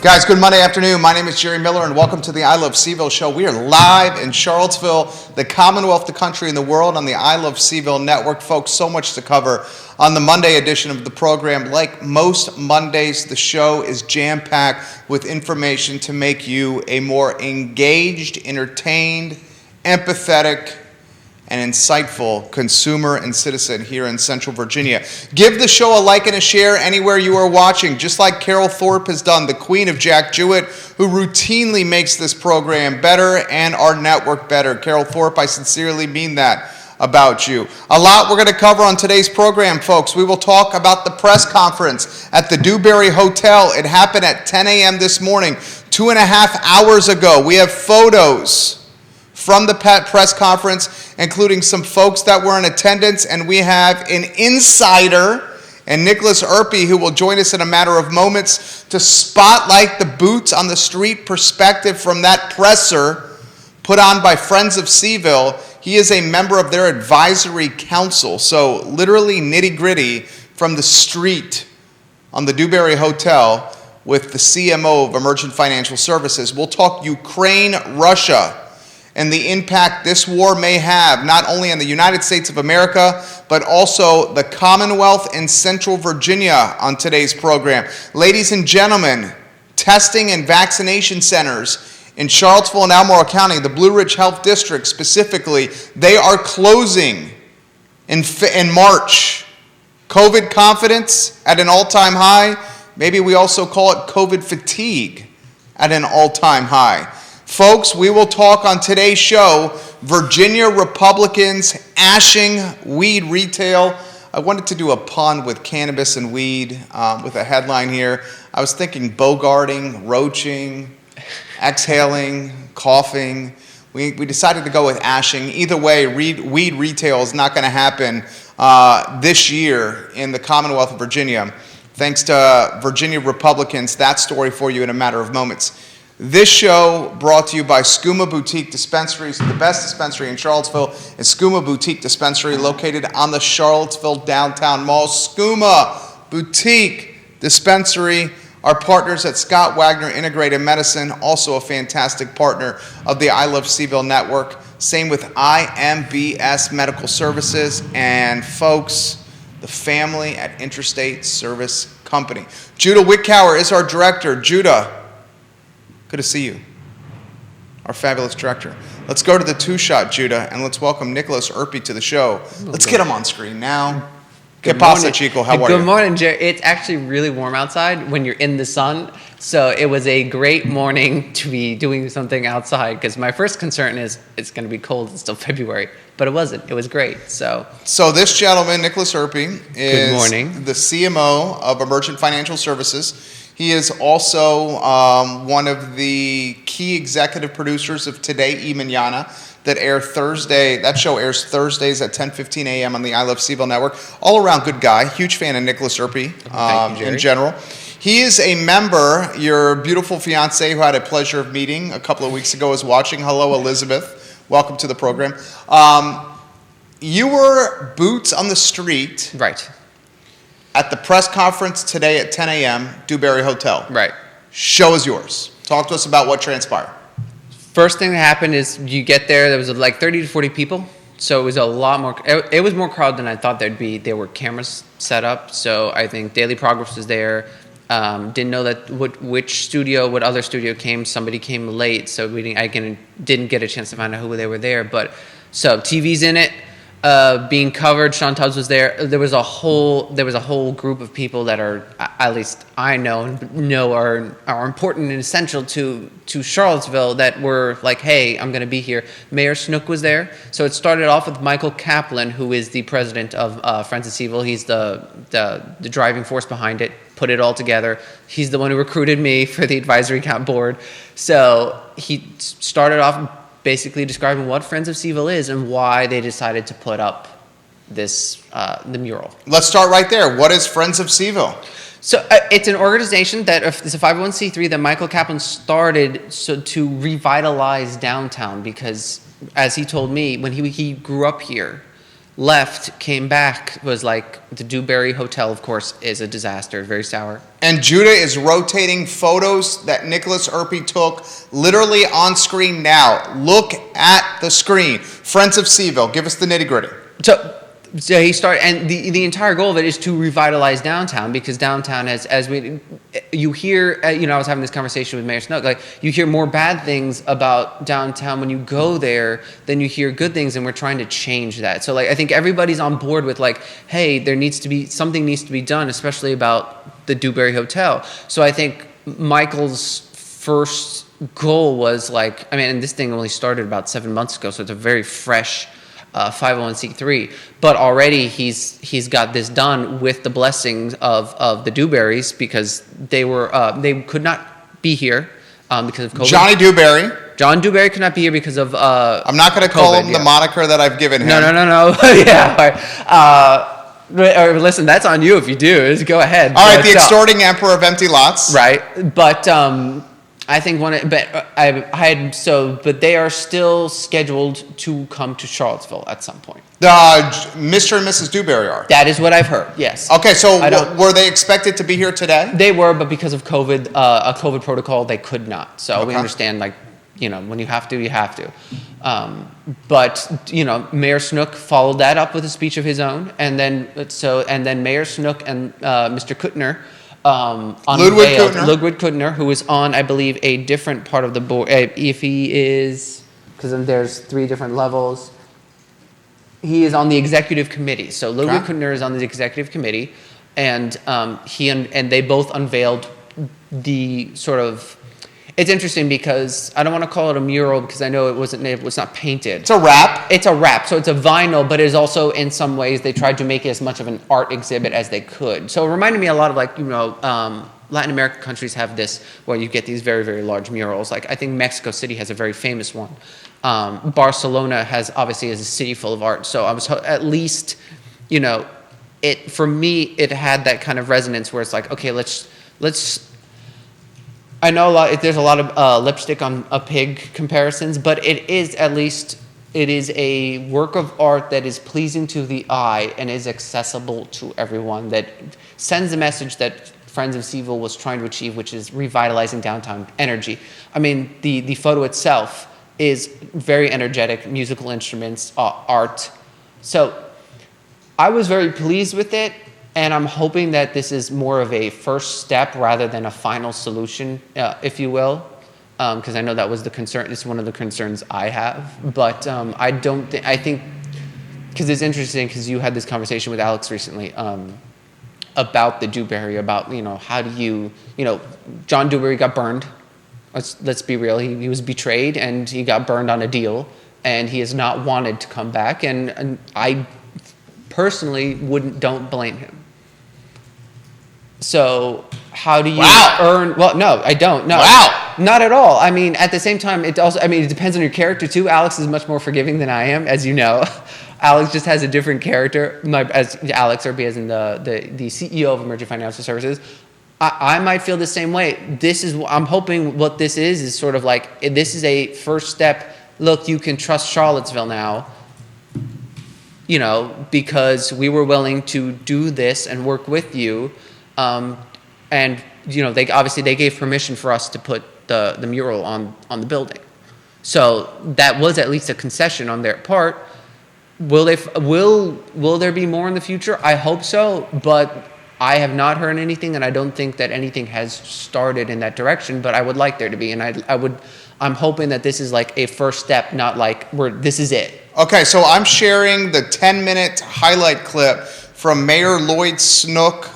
Guys, good Monday afternoon. My name is Jerry Miller, and welcome to the I Love CVille Show. We are live in Charlottesville, the Commonwealth, the country, and the world on the I Love CVille Network. Folks, so much to cover on the Monday edition of the program. Like most Mondays, the show is jam-packed with information to make you a more engaged, entertained, empathetic, and insightful consumer and citizen here in Central Virginia. Give the show a like and a share anywhere you are watching, just like Carol Thorpe has done, the queen of Jack Jewett, who routinely makes this program better and our network better. Carol Thorpe, I sincerely mean that about you. A lot we're going to cover on today's program, folks. We will talk about the press conference at the Dewberry Hotel. It happened at 10 a.m. this morning, 2.5 hours ago. We have photos from the press conference, including some folks that were in attendance, and we have an insider, and Nickolas Urpí, who will join us in a matter of moments to spotlight the boots on the street perspective from that presser put on by Friends of CVille. He is a member of their advisory council, so literally nitty-gritty from the street on the Dewberry Hotel with the CMO of Emergent Financial Services. We'll talk Ukraine, Russia, and the impact this war may have, not only on the United States of America, but also the Commonwealth and Central Virginia on today's program. Ladies and gentlemen, testing and vaccination centers in Charlottesville and Albemarle County, the Blue Ridge Health District specifically, they are closing in March. COVID confidence at an all-time high. Maybe we also call it COVID fatigue at an all-time high. Folks, we will talk on today's show, Virginia Republicans ashing weed retail. I wanted to do a pun with cannabis and weed with a headline here. I was thinking bogarting, roaching, exhaling, coughing. We decided to go with ashing. Either way, weed retail is not going to happen this year in the Commonwealth of Virginia. Thanks to Virginia Republicans. That story for you in a matter of moments. This show brought to you by Skooma Boutique Dispensaries. The best dispensary in Charlottesville is Skooma Boutique Dispensary, located on the Charlottesville Downtown Mall. Skooma Boutique Dispensary, our partners at Scott Wagner Integrated Medicine, also a fantastic partner of the I Love CVille Network. Same with IMBS Medical Services, and folks, the family at Interstate Service Company. Judah Wickower is our director. Judah, good to see you, our fabulous director. Let's go to the two-shot, Judah, and let's welcome Nickolas Urpi to the show. Let's get him on screen now. Que pasa, Chico? How are you? Good morning, Jerry. It's actually really warm outside when you're in the sun, so it was a great morning to be doing something outside, because my first concern is it's going to be cold. It's still February, but it wasn't. It was great. So this gentleman, Nickolas Urpi, is good morning, the CMO of Emergent Financial Services. He is also one of the key executive producers of Today y Mañana that show airs Thursdays at 10:15 a.m. on the I Love CVille Network. All around good guy, huge fan of Nickolas Urpi in general. He is a member, your beautiful fiance who I had a pleasure of meeting a couple of weeks ago is watching. Hello, Elizabeth. Welcome to the program. You were boots on the street. Right. At the press conference today at 10 a.m., Dewberry Hotel. Right. Show is yours. Talk to us about what transpired. First thing that happened is you get there was like 30 to 40 people. So it was a lot more, it was more crowded than I thought there'd be. There were cameras set up. So I think Daily Progress was there. Didn't know that what other studio came. Somebody came late. So didn't get a chance to find out who they were there. But so TV's in it. Being covered. Sean Tubbs was there. There was a whole group of people that are, at least I know are important and essential to Charlottesville, that were like, hey, I'm going to be here. Mayor Snook was there. So it started off with Michael Kaplan, who is the president of Friends of CVille. He's the driving force behind it. Put it all together. He's the one who recruited me for the advisory board. So he started off basically describing what Friends of CVille is and why they decided to put up this the mural. Let's start right there. What is Friends of CVille? So it's an organization that it's a 501c3 that Michael Kaplan started to revitalize downtown, because as he told me when he grew up here, left, came back, was like, the Dewberry Hotel, of course, is a disaster, very sour. And Judah is rotating photos that Nickolas Urpí took literally on screen now. Look at the screen. Friends of CVille, give us the nitty gritty. So he started, and the entire goal of it is to revitalize downtown, because downtown has, you hear, I was having this conversation with Mayor Snook, like, you hear more bad things about downtown when you go there than you hear good things, and we're trying to change that. So, like, I think everybody's on board with, like, hey, something needs to be done, especially about the Dewberry Hotel. So I think Michael's first goal was, like, and this thing only started about 7 months ago, so it's a very fresh 501c3, but already he's got this done with the blessings of the Dewberrys, because they could not be here because of COVID. John Dewberry could not be here because of I'm not going to call him the moniker that I've given him. No. Yeah. Listen, that's on you if you do. Just go ahead. All right, the extorting emperor of empty lots. Right, but I think but they are still scheduled to come to Charlottesville at some point. Mr. and Mrs. Dewberry are. That is what I've heard. Yes. Okay, so were they expected to be here today? They were, but because of COVID, a COVID protocol, they could not. So we understand, like, when you have to, you have to. But Mayor Snook followed that up with a speech of his own, and then Mayor Snook and Mr. Kuttner. Ludwig Kuttner, who is on, I believe, a different part of the board. If he is, because there's 3 different levels. He is on the executive committee. So Ludwig Kuttner is on the executive committee, and they both unveiled the sort of. It's interesting because I don't want to call it a mural, because I know it was not painted. It's a wrap. It's a wrap, so it's a vinyl, but it is also, in some ways, they tried to make it as much of an art exhibit as they could. So it reminded me a lot of, like, Latin American countries have this, where you get these very, very large murals. Like, I think Mexico City has a very famous one. Barcelona is a city full of art. So I was at least, for me, it had that kind of resonance where it's like, okay, let's. I know there's a lot of lipstick on a pig comparisons, but it is a work of art that is pleasing to the eye and is accessible to everyone, that sends a message that Friends of CVille was trying to achieve, which is revitalizing downtown energy. The photo itself is very energetic, musical instruments, art. So I was very pleased with it. And I'm hoping that this is more of a first step rather than a final solution, if you will, because I know that was the concern. It's one of the concerns I have. But I think, because it's interesting, because you had this conversation with Alex recently about the Dewberry, about, how do you, John Dewberry got burned. Let's be real. He was betrayed, and he got burned on a deal, and he has not wanted to come back. And I personally don't blame him. So how do you earn? Well, no, I don't. No, not at all. At the same time, it depends on your character too. Alex is much more forgiving than I am, as you know. Alex just has a different character. As Alex Urpí, as in the CEO of Emergent Financial Services, I might feel the same way. I'm hoping what this is sort of like, this is a first step. Look, you can trust Charlottesville now. Because we were willing to do this and work with you. They gave permission for us to put the mural on the building. So that was at least a concession on their part. Will there be more in the future? I hope so, but I have not heard anything, and I don't think that anything has started in that direction, but I would like there to be, and I'm hoping that this is like a first step, not like this is it. Okay, so I'm sharing the 10-minute highlight clip from Mayor Lloyd Snook.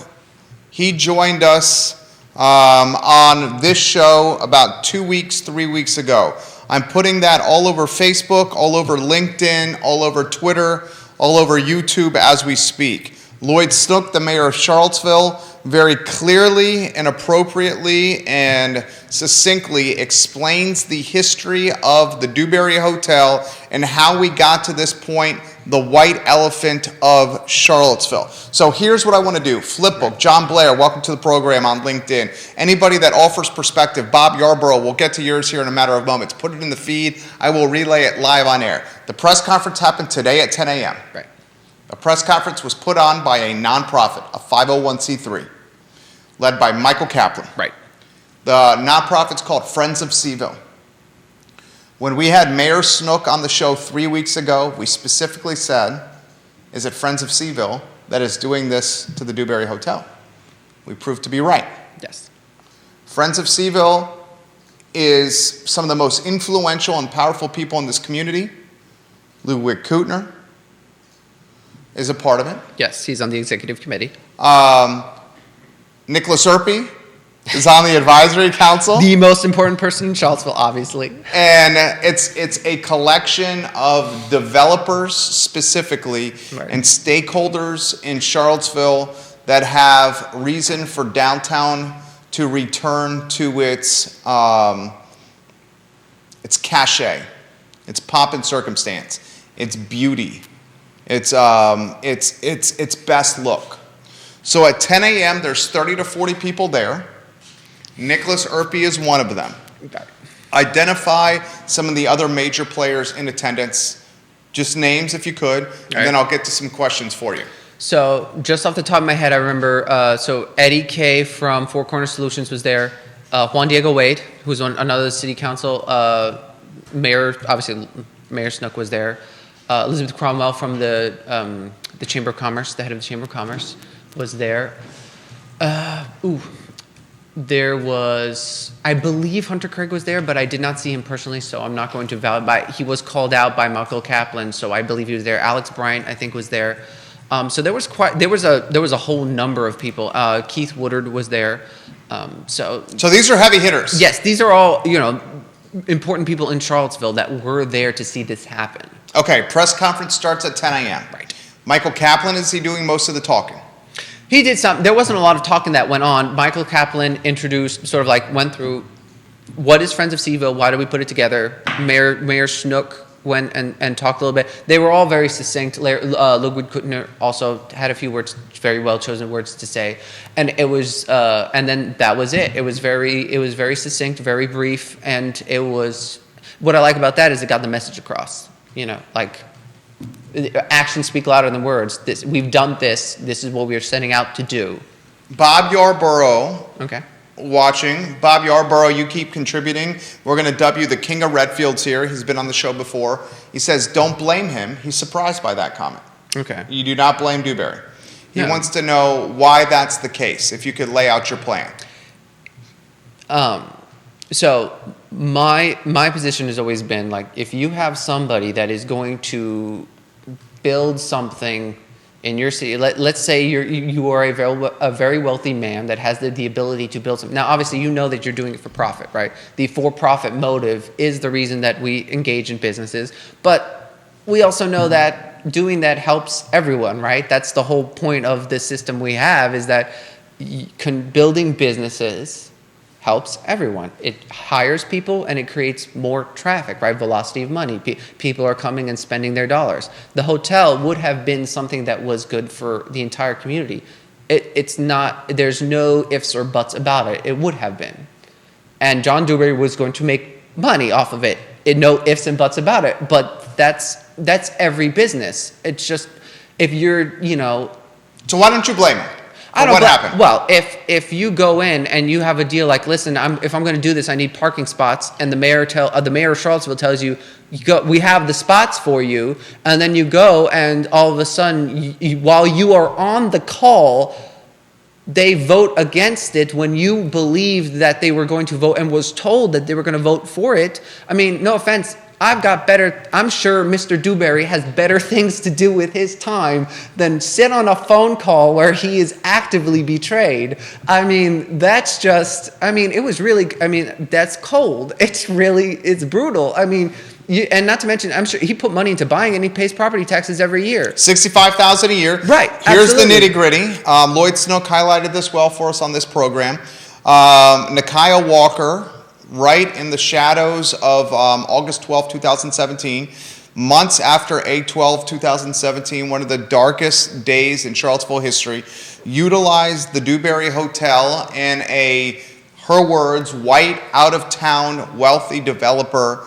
He joined us on this show about 3 weeks ago. I'm putting that all over Facebook, all over LinkedIn, all over Twitter, all over YouTube as we speak. Lloyd Snook, the mayor of Charlottesville, very clearly and appropriately and succinctly explains the history of the Dewberry Hotel and how we got to this point, the white elephant of Charlottesville. So here's what I want to do. Flipbook, John Blair, welcome to the program on LinkedIn. Anybody that offers perspective, Bob Yarborough, we'll get to yours here in a matter of moments. Put it in the feed. I will relay it live on air. The press conference happened today at 10 a.m. Right. A press conference was put on by a nonprofit, a 501c3, led by Michael Kaplan. Right. The nonprofit's called Friends of CVille. When we had Mayor Snook on the show 3 weeks ago, we specifically said, is it Friends of CVille that is doing this to the Dewberry Hotel? We proved to be right. Yes. Friends of CVille is some of the most influential and powerful people in this community. Ludwig Kutner is a part of it. Yes, he's on the executive committee. Nickolas Urpí is on the advisory council. The most important person in Charlottesville, obviously. And it's a collection of developers specifically and stakeholders in Charlottesville that have reason for downtown to return to its cachet, its pomp and circumstance, its beauty, its best look. So at 10 a.m., there's 30 to 40 people there. Nickolas Urpí is one of them. Okay. Identify some of the other major players in attendance, just names if you could, and then I'll get to some questions for you. So just off the top of my head, I remember, so Eddie K from Four Corner Solutions was there. Juan Diego Wade, who's on another city council. Mayor, obviously, Mayor Snook was there. Elizabeth Cromwell from the Chamber of Commerce, the head of the Chamber of Commerce, was there. There was, I believe Hunter Craig was there, but I did not see him personally, so I'm not going to validate. He was called out by Michael Kaplan, so I believe he was there. Alex Bryant, I think, was there. So there was a whole number of people. Keith Woodard was there. So these are heavy hitters. Yes, these are all important people in Charlottesville that were there to see this happen. Okay, press conference starts at 10 a.m. Right. Michael Kaplan, is he doing most of the talking? He did some. There wasn't a lot of talking that went on. Michael Kaplan introduced, went through, what is Friends of CVille? Why do we put it together? Mayor Snook went and talked a little bit. They were all very succinct. Ludwig Kutner also had a few words, very well chosen words to say, and it was, and then that was it. It was very succinct, very brief, and it was. What I like about that is it got the message across. Actions speak louder than words. We've done this. This is what we are setting out to do. Bob Yarborough. Okay. Watching. Bob Yarborough, you keep contributing. We're going to dub you the King of Redfields here. He's been on the show before. He says, don't blame him. He's surprised by that comment. Okay. You do not blame Dewberry. He No. wants to know why that's the case, if you could lay out your plan. So my position has always been, if you have somebody that is going to build something in your city, let's say you are a very wealthy man that has the ability to build something. Now, obviously, you know that you're doing it for profit, right? The for-profit motive is the reason that we engage in businesses, but we also know that doing that helps everyone, right? That's the whole point of the system we have, is that building businesses helps everyone. It hires people and it creates more traffic, right? Velocity of money. People are coming and spending their dollars. The hotel would have been something that was good for the entire community. It's not, there's no ifs or buts about it. It would have been. And John Dewberry was going to make money off of it. No ifs and buts about it. But that's every business. It's just, if you're, So why don't you blame him? What happened? Well, if you go in and you have a deal like, listen, if I'm going to do this, I need parking spots, and the mayor of Charlottesville tells you, we have the spots for you, and then you go, and all of a sudden, while you are on the call, they vote against it when you believed that they were going to vote and was told that they were going to vote for it. I mean, no offense. I'm sure Mr. Dewberry has better things to do with his time than sit on a phone call where he is actively betrayed. I mean, that's cold. It's brutal. I mean, and not to mention, I'm sure he put money into buying and he pays property taxes every year. $65,000 a year. Right. Here's absolutely. the nitty gritty. Lloyd Snook highlighted this well for us on this program. Nikiah Walker, right in the shadows of August 12, 2017, months after 8/12/2017, one of the darkest days in Charlottesville history, utilized the Dewberry Hotel and her words, white, out-of-town, wealthy developer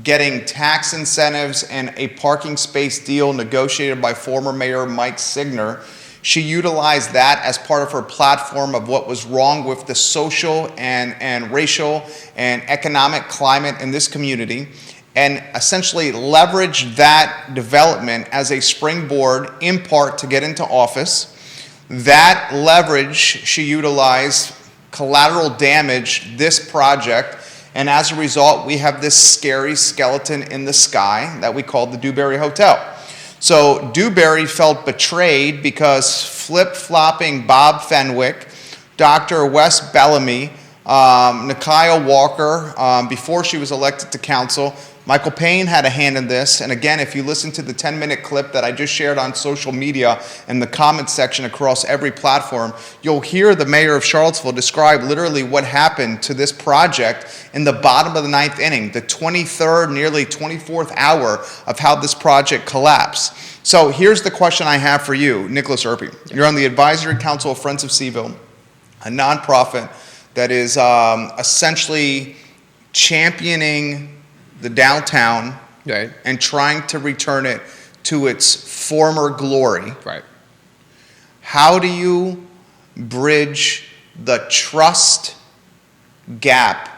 getting tax incentives and a parking space deal negotiated by former Mayor Mike Signer. She utilized that as part of her platform of what was wrong with the social and racial and economic climate in this community, and essentially leveraged that development as a springboard in part to get into office. That leverage she utilized collateral damage this project, and as a result we have this scary skeleton in the sky that we call the Dewberry Hotel. So Dewberry felt betrayed because flip-flopping Bob Fenwick, Dr. Wes Bellamy, Nikia Walker, before she was elected to council, Michael Payne had a hand in this. And again, if you listen to the 10-minute clip that I just shared on social media in the comments section across every platform, you'll hear the mayor of Charlottesville describe literally what happened to this project in the bottom of the ninth inning, the 23rd, nearly 24th hour of how this project collapsed. So here's the question I have for you, Nickolas Urpí. You're on the advisory council of Friends of CVille, a nonprofit that is essentially championing the downtown, Right. and trying to return it to its former glory. Right. How do you bridge the trust gap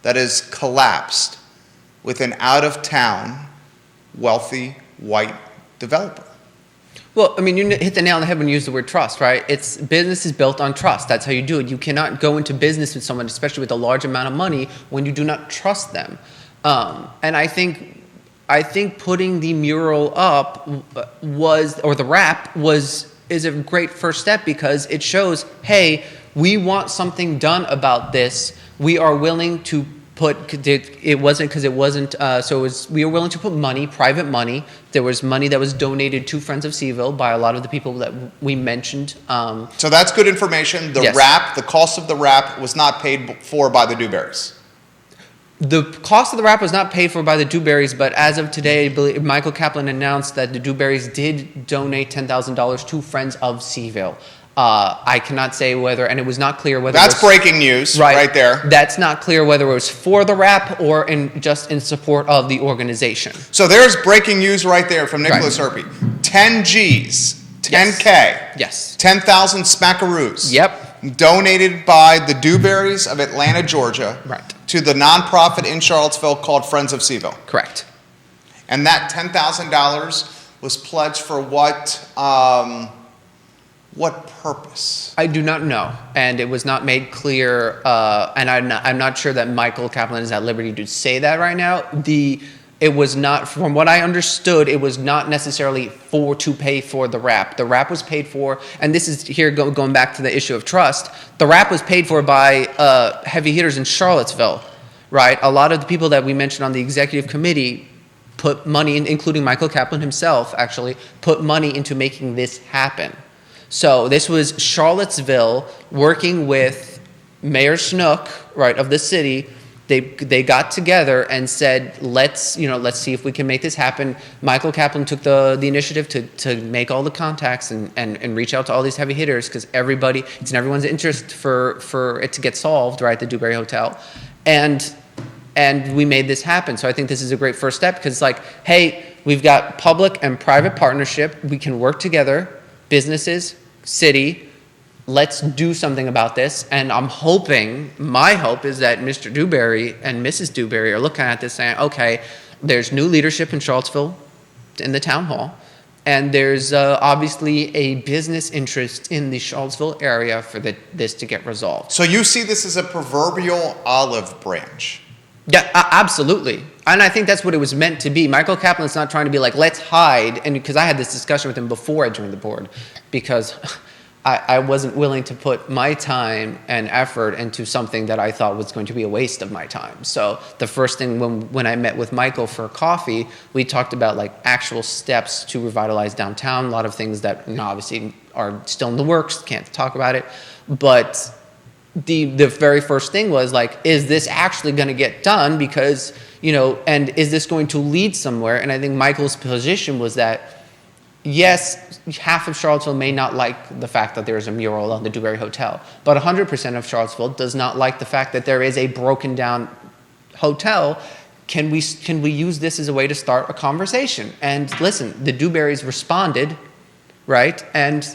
that has collapsed with an out-of-town, wealthy, white developer? Well, I mean, you hit the nail on the head when you use the word trust, right? Business is built on trust. That's how you do it. You cannot go into business with someone, especially with a large amount of money, when you do not trust them. And I think putting the mural up the wrap is a great first step, because it shows, hey, we want something done about this. We are willing to we were willing to put money, private money. There was money that was donated to Friends of CVille by a lot of the people that we mentioned. So that's good information. The Yes. wrap, the cost of the wrap was not paid for by the Dewberrys. The cost of the wrap was not paid for by the Dewberrys, but as of today, I believe Michael Kaplan announced that the Dewberrys did donate $10,000 to Friends of CVille. I cannot say whether, and it was not clear whether That's breaking news right there. That's not clear whether it was for the wrap or just in support of the organization. So there's breaking news right there from Nickolas Urpí. 10 G's, 10K, Yes. 10,000 smackaroos. Yep. Donated by the Dewberrys of Atlanta, Georgia, Right. to the nonprofit in Charlottesville called Friends of CVille. Correct. And that $10,000 was pledged for what purpose? I do not know, and it was not made clear, and I'm not sure that Michael Kaplan is at liberty to say that right now. It was not, from what I understood, it was not necessarily to pay for the wrap. The wrap was paid for, and this is here going back to the issue of trust. The wrap was paid for by heavy hitters in Charlottesville, right? A lot of the people that we mentioned on the executive committee put money in, including Michael Kaplan himself, actually, put money into making this happen. So this was Charlottesville working with Mayor Snook, right, of the city. They got together and said, let's see if we can make this happen. Michael Kaplan took the initiative to make all the contacts and reach out to all these heavy hitters, because it's in everyone's interest for it to get solved, right, the Dewberry Hotel. And we made this happen. So I think this is a great first step, because it's like, hey, we've got public and private partnership. We can work together, businesses, city. Let's do something about this. And my hope is that Mr. Dewberry and Mrs. Dewberry are looking at this saying, okay, there's new leadership in Charlottesville in the town hall, and there's obviously a business interest in the Charlottesville area for this to get resolved. So you see this as a proverbial olive branch. Yeah, absolutely. And I think that's what it was meant to be. Michael Kaplan's not trying to be like, let's hide. And because I had this discussion with him before I joined the board, because I wasn't willing to put my time and effort into something that I thought was going to be a waste of my time. So the first thing when I met with Michael for coffee, we talked about like actual steps to revitalize downtown, a lot of things that obviously are still in the works, can't talk about it. But the very first thing was like, is this actually going to get done? Because, and is this going to lead somewhere? And I think Michael's position was that, yes, half of Charlottesville may not like the fact that there is a mural on the Dewberry Hotel, but 100% of Charlottesville does not like the fact that there is a broken down hotel can we use this as a way to start a conversation? And listen, the Dewberrys responded, right, and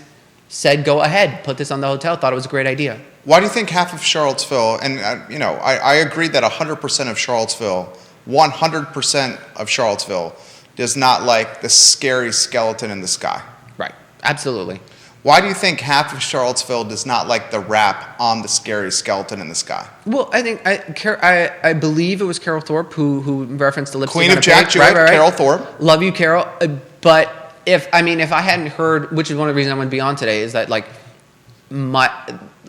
said, go ahead, put this on the hotel, thought it was a great idea. Why do you think half of Charlottesville, and I agree that 100% of Charlottesville, 100% of Charlottesville does not like the scary skeleton in the sky? Right, absolutely. Why do you think half of Charlottesville does not like the rap on the scary skeleton in the sky? Well, I think I believe it was Carol Thorpe who referenced the lipstick Queen on of a page. Jack Jewett, Carol Thorpe. Love you, Carol. But if I hadn't heard, which is one of the reasons I'm going to be on today, is that like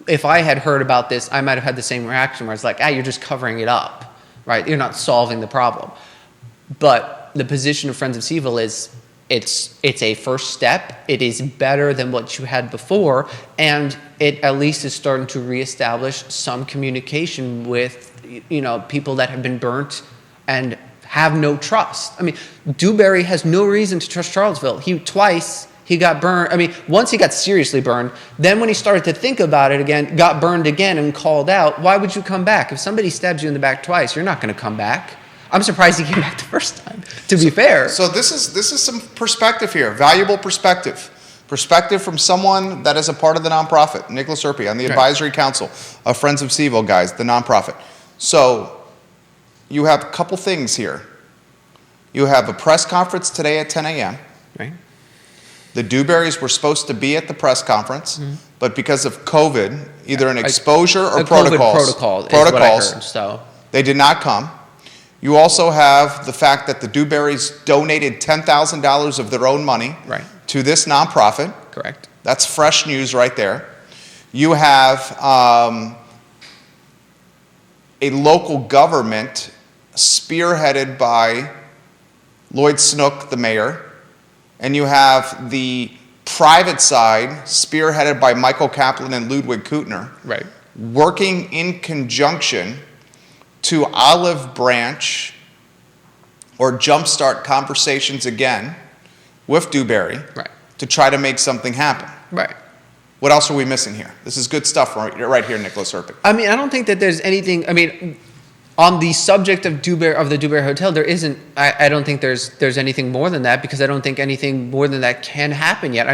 if I had heard about this, I might have had the same reaction where it's like, you're just covering it up, right? You're not solving the problem. But the position of Friends of CVille is it's a first step. It is better than what you had before, and it at least is starting to reestablish some communication with people that have been burnt and have no trust. I mean, Dewberry has no reason to trust Charlottesville. He got burned. Once he got seriously burned, then when he started to think about it again, got burned again and called out. Why would you come back? If somebody stabs you in the back twice, you're not going to come back. I'm surprised he came back the first time, to be fair. So this is some perspective here, valuable perspective. Perspective from someone that is a part of the nonprofit, Nickolas Urpí, on the advisory council of Friends of CVille, guys, the nonprofit. So you have a couple things here. You have a press conference today at 10 a.m. Right. The Dewberrys were supposed to be at the press conference, but because of COVID, either an exposure or protocols, what I heard, so they did not come. You also have the fact that the Dewberrys donated $10,000 of their own money to this nonprofit. Correct. That's fresh news right there. You have a local government spearheaded by Lloyd Snook, the mayor, and you have the private side spearheaded by Michael Kaplan and Ludwig Kutner, working in conjunction to olive branch or jumpstart conversations again with Dewberry to try to make something happen. Right. What else are we missing here? This is good stuff right here, Nickolas Urpí. I don't think that there's anything. On the subject of the Dewberry Hotel, there isn't. I don't think there's anything more than that, because I don't think anything more than that can happen yet.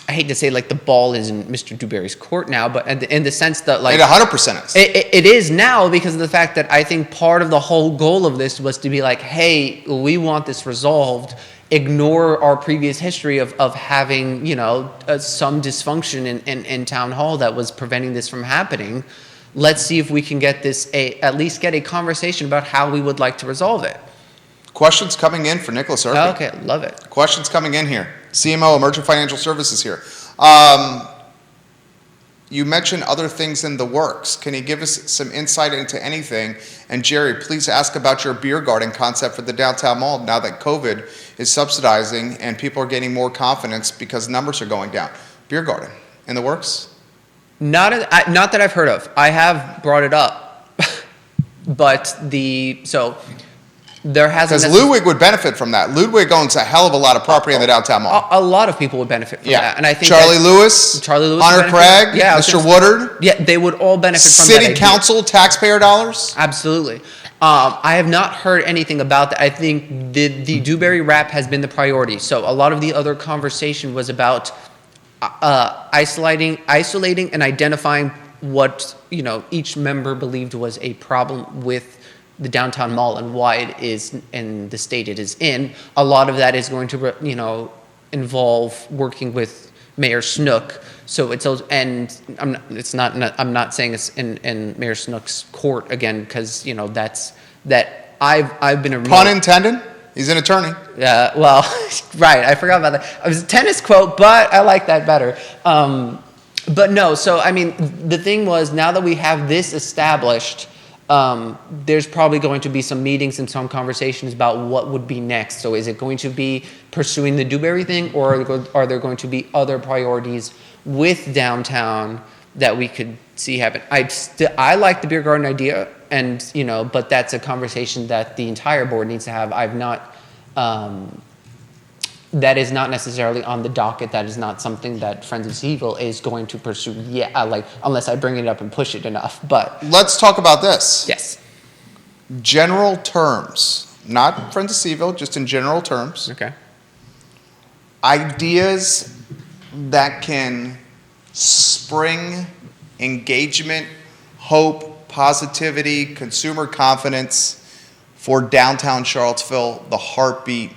I hate to say like the ball is in Mr. Dewberry's court now, but in the sense that like it 100% is. It is now, because of the fact that I think part of the whole goal of this was to be like, hey, we want this resolved. Ignore our previous history of having some dysfunction in town hall that was preventing this from happening. Let's see if we can get this at least get a conversation about how we would like to resolve it. Questions coming in for Nickolas Urpí. Okay, love it. Questions coming in here. CMO, Emergent Financial Services here. You mentioned other things in the works. Can you give us some insight into anything? And Jerry, please ask about your beer garden concept for the downtown mall now that COVID is subsidizing and people are getting more confidence because numbers are going down. Beer garden in the works? Not that I've heard of. I have brought it up, but there hasn't. Because Ludwig would benefit from that. Ludwig owns a hell of a lot of property in the downtown mall. A lot of people would benefit from that, and I think Charlie Lewis, Hunter Craig, Mr. Woodard. Yeah, they would all benefit from that. City council, taxpayer dollars. Absolutely. I have not heard anything about that. I think the Dewberry rap has been the priority. So a lot of the other conversation was about isolating and identifying what each member believed was a problem with the downtown mall and why it is in the state it is in. A lot of that is going to involve working with Mayor Snook. So I'm not saying it's in Mayor Snook's court again, because I've been a pun intended. He's an attorney. Yeah, well, right. I forgot about that. It was a tennis quote, but I like that better. But no, so the thing was, now that we have this established, there's probably going to be some meetings and some conversations about what would be next. So is it going to be pursuing the Dewberry thing, or are there going to be other priorities with downtown that we could see happen? I like the beer garden idea, and but that's a conversation that the entire board needs to have. That is not necessarily on the docket. That is not something that Friends of CVille is going to pursue yet, unless I bring it up and push it enough. But let's talk about this. Yes. general terms, not Friends of CVille, just in general terms, Okay. ideas that can spring engagement, hope, positivity, consumer confidence for downtown Charlottesville, the heartbeat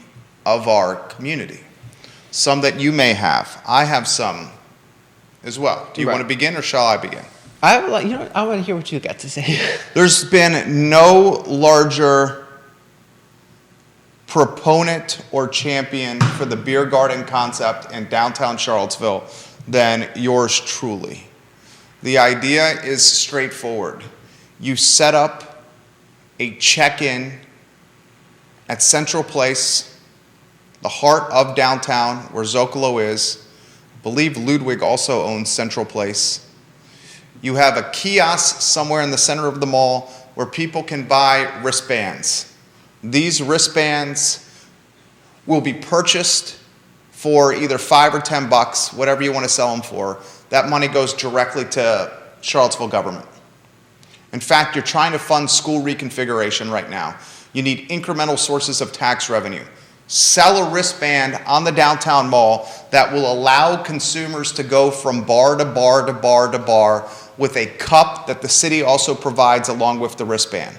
of our community. Some that you may have. I have some as well. Do you want to begin or shall I begin? I want to hear what you got to say. There's been no larger proponent or champion for the beer garden concept in downtown Charlottesville than yours truly. The idea is straightforward. You set up a check-in at Central Place, the heart of downtown where Zocalo is. I believe Ludwig also owns Central Place. You have a kiosk somewhere in the center of the mall where people can buy wristbands. These wristbands will be purchased for either $5 or $10, whatever you want to sell them for. That money goes directly to Charlottesville government. In fact, you're trying to fund school reconfiguration right now. You need incremental sources of tax revenue. Sell a wristband on the downtown mall that will allow consumers to go from bar to bar to bar to bar with a cup that the city also provides along with the wristband.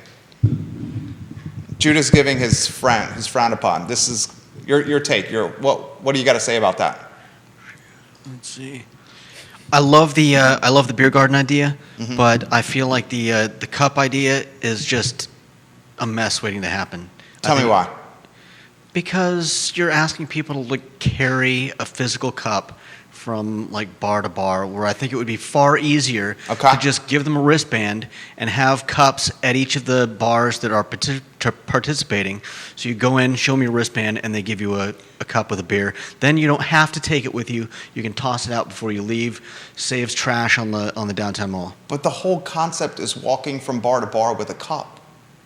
Judah's giving his frown upon. This is your take. What do you got to say about that? Let's see. I love the beer garden idea, but I feel like the cup idea is just a mess waiting to happen. Tell me why. Because you're asking people to carry a physical cup from bar to bar, where I think it would be far easier to just give them a wristband and have cups at each of the bars that are participating. So you go in, show me your wristband, and they give you a cup with a beer. Then you don't have to take it with you. You can toss it out before you leave. Saves trash on the downtown mall. But the whole concept is walking from bar to bar with a cup.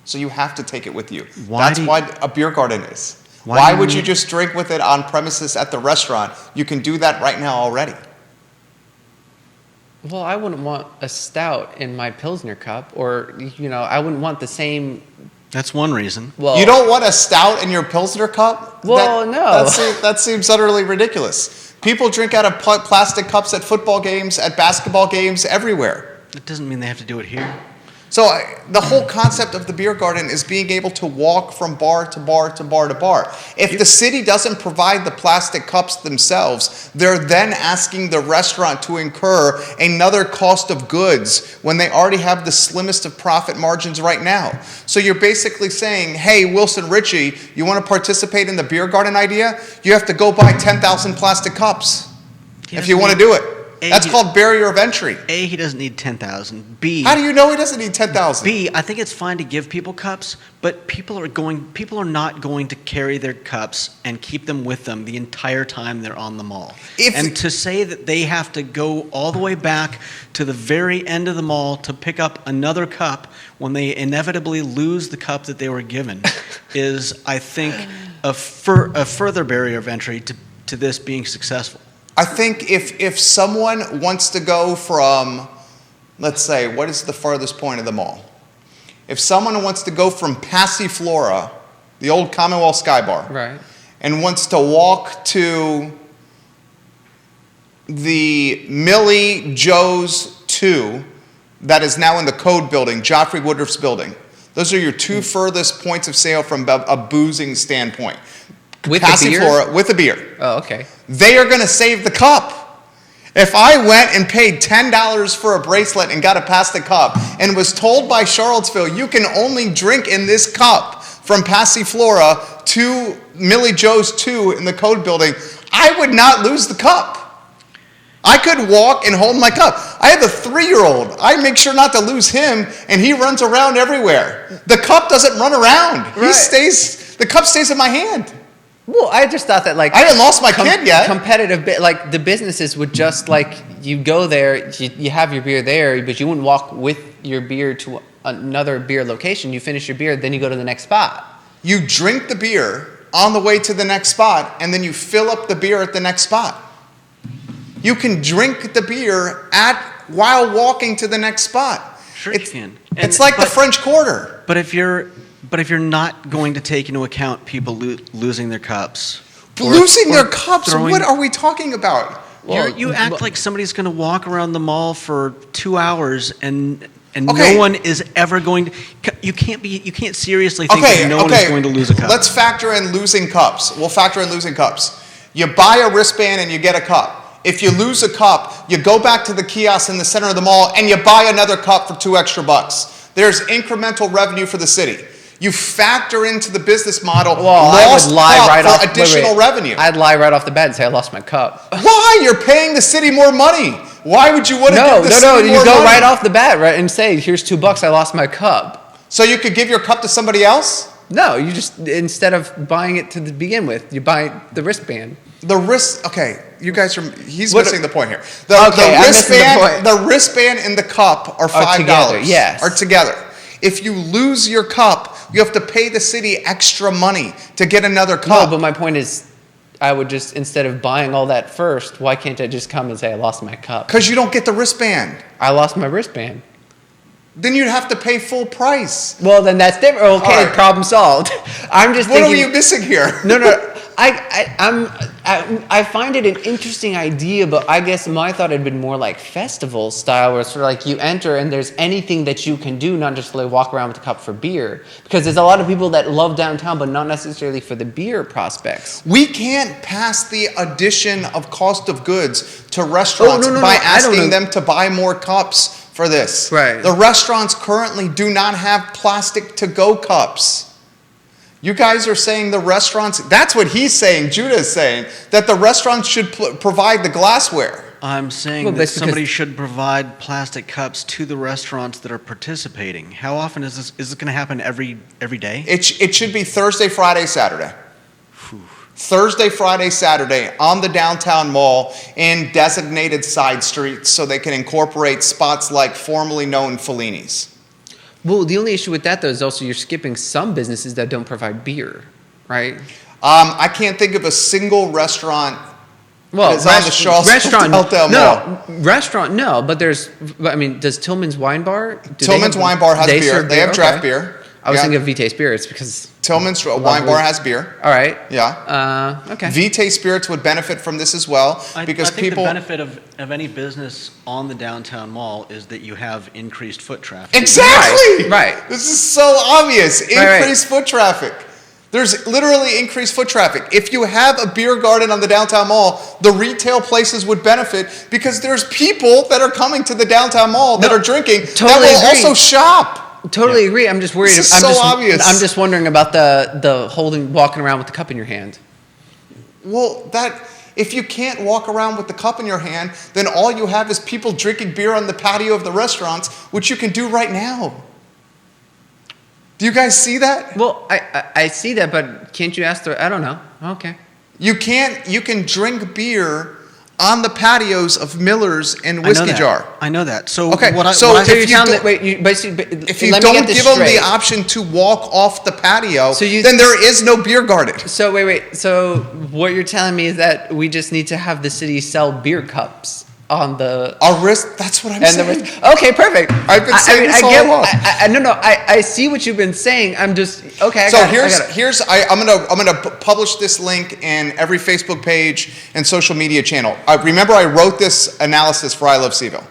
So you have to take it with you. That's why a beer garden is. Why would you just drink with it on premises at the restaurant? You can do that right now already. Well, I wouldn't want a stout in my Pilsner cup, or, I wouldn't want the same. That's one reason. Well, you don't want a stout in your Pilsner cup? Well, no. That seems utterly ridiculous. People drink out of plastic cups at football games, at basketball games, everywhere. That doesn't mean they have to do it here. So the whole concept of the beer garden is being able to walk from bar to bar to bar to bar. If the city doesn't provide the plastic cups themselves, they're then asking the restaurant to incur another cost of goods when they already have the slimmest of profit margins right now. So you're basically saying, hey, Wilson Ritchie, you want to participate in the beer garden idea? You have to go buy 10,000 plastic cups if you want to do it. That's called barrier of entry. A, he doesn't need 10,000. B, how do you know he doesn't need 10,000? B, I think it's fine to give people cups, but people are not going to carry their cups and keep them with them the entire time they're on the mall. And to say that they have to go all the way back to the very end of the mall to pick up another cup when they inevitably lose the cup that they were given is, I think, a further barrier of entry to this being successful. I think if someone wants to go from, let's say, what is the farthest point of the mall? If someone wants to go from Passiflora, the old Commonwealth Sky Bar, right, and wants to walk to the Millie Joe's 2 that is now in the Code building, Joffrey Woodruff's building, those are your two furthest points of sale from a boozing standpoint. With a beer? With a beer. Oh, okay. They are going to save the cup. If I went and paid $10 for a bracelet and got a plastic cup and was told by Charlottesville, you can only drink in this cup from Passiflora to Millie Joe's 2 in the Code building, I would not lose the cup. I could walk and hold my cup. I have a 3-year-old. I make sure not to lose him, and he runs around everywhere. The cup doesn't run around. Right. The cup stays in my hand. Well, I just thought that I haven't lost my kid yet. Competitive, the businesses would just you go there, you have your beer there, but you wouldn't walk with your beer to another beer location. You finish your beer, then you go to the next spot. You drink the beer on the way to the next spot, and then you fill up the beer at the next spot. You can drink the beer while walking to the next spot. Sure, you can. It's like the French Quarter. But if you're not going to take into account people losing their cups, losing their cups, what are we talking about? Well, you act like somebody's going to walk around the mall for 2 hours and no one is ever going to. You can't seriously think that no one is going to lose a cup. Let's factor in losing cups. We'll factor in losing cups. You buy a wristband and you get a cup. If you lose a cup, you go back to the kiosk in the center of the mall and you buy another cup for $2 extra. There's incremental revenue for the city. You factor into the business model additional revenue. I'd lie right off the bat and say I lost my cup. Why? You're paying the city more money. Why would you want to give the city more money? You go right off the bat and say, here's $2, I lost my cup. So you could give your cup to somebody else? No, you just, instead of buying it to begin with, you buy the wristband. You guys he's missing the point here. The wristband and the cup are $5. Together, yes. Are together. If you lose your cup, you have to pay the city extra money to get another cup. No, but my point is, I would just, instead of buying all that first, why can't I just come and say I lost my cup? Because you don't get the wristband. I lost my wristband. Then you'd have to pay full price. Well, then that's different. Okay, right. Problem solved. I'm just thinking. What are you missing here? No. I find it an interesting idea, but I guess my thought had been more like festival style, where it's sort of like you enter and there's anything that you can do, not just like walk around with a cup for beer. Because there's a lot of people that love downtown, but not necessarily for the beer prospects. We can't pass the addition of cost of goods to restaurants by asking them to buy more cups for this. Right. The restaurants currently do not have plastic to-go cups. You guys are saying the restaurants, that's what he's saying, Judah is saying, that the restaurants should provide the glassware. I'm saying that somebody should provide plastic cups to the restaurants that are participating. How often is this going to happen every day? It should be Thursday, Friday, Saturday. Thursday, Friday, Saturday on the downtown mall in designated side streets so they can incorporate spots like formerly known Fellini's. Well, the only issue with that, though, is also you're skipping some businesses that don't provide beer, right? I can't think of a single restaurant that's on the Charleston Downtown Mall. Restaurant, no. But does Tillman's Wine Bar? Tillman's Wine Bar has beer. They have draft beer. I was thinking of Vitae Spirits because... Tillman's Wine Bar has beer. All right. Yeah. Okay. Vitae Spirits would benefit from this as well because I think the benefit of any business on the downtown mall is that you have increased foot traffic. Exactly. Right. This is so obvious. Increased foot traffic. There's literally increased foot traffic. If you have a beer garden on the downtown mall, the retail places would benefit because there's people that are coming to the downtown mall that are drinking that will also shop. Totally agree. I'm just worried. This is so obvious. I'm just wondering about the walking around with the cup in your hand. Well, if you can't walk around with the cup in your hand, then all you have is people drinking beer on the patio of the restaurants, which you can do right now. Do you guys see that? Well, I see that, but can't you ask I don't know. Okay. You can drink beer on the patios of Miller's and Whiskey Jar. I know that. So if you don't give them the option to walk off the patio, then there is no beer garden. So wait. So what you're telling me is that we just need to have the city sell beer cups on the wrist. That's what I'm saying. Okay, perfect. I've been saying this all along. I see what you've been saying. I'm just okay. I'm gonna publish this link in every Facebook page and social media channel. Remember, I wrote this analysis for I Love CVille.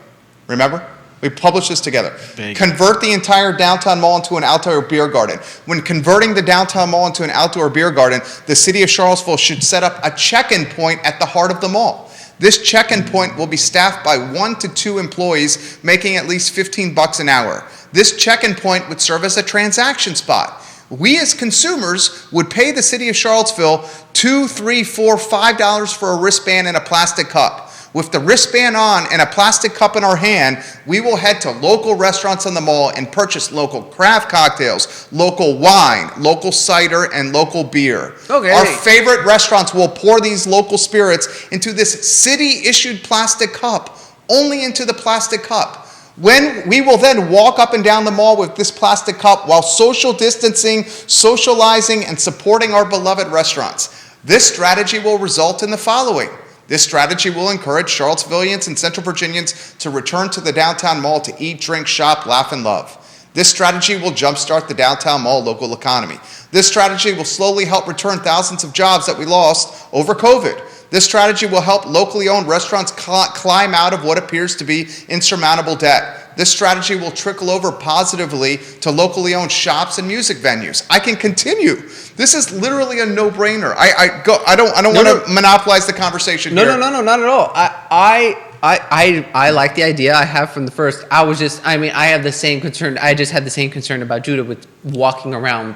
Remember? We published this together. Convert the entire downtown mall into an outdoor beer garden. When converting the downtown mall into an outdoor beer garden, the city of Charlottesville should set up a check-in point at the heart of the mall. This check-in point will be staffed by 1 to 2 employees making at least $15 an hour. This check-in point would serve as a transaction spot. We as consumers would pay the city of Charlottesville $2, $3, $4, $5 for a wristband and a plastic cup. With the wristband on and a plastic cup in our hand, we will head to local restaurants on the mall and purchase local craft cocktails, local wine, local cider, and local beer. Okay. Our favorite restaurants will pour these local spirits into this city-issued plastic cup, only into the plastic cup. When we will then walk up and down the mall with this plastic cup while social distancing, socializing, and supporting our beloved restaurants. This strategy will result in the following. This strategy will encourage Charlottesvillians and Central Virginians to return to the downtown mall to eat, drink, shop, laugh, and love. This strategy will jumpstart the downtown mall local economy. This strategy will slowly help return thousands of jobs that we lost over COVID. This strategy will help locally owned restaurants climb out of what appears to be insurmountable debt. This strategy will trickle over positively to locally owned shops and music venues. I can continue. This is literally a no-brainer. I don't want to monopolize the conversation here. No, not at all. I like the idea I have from the first. I have the same concern. I just had the same concern about Judah with walking around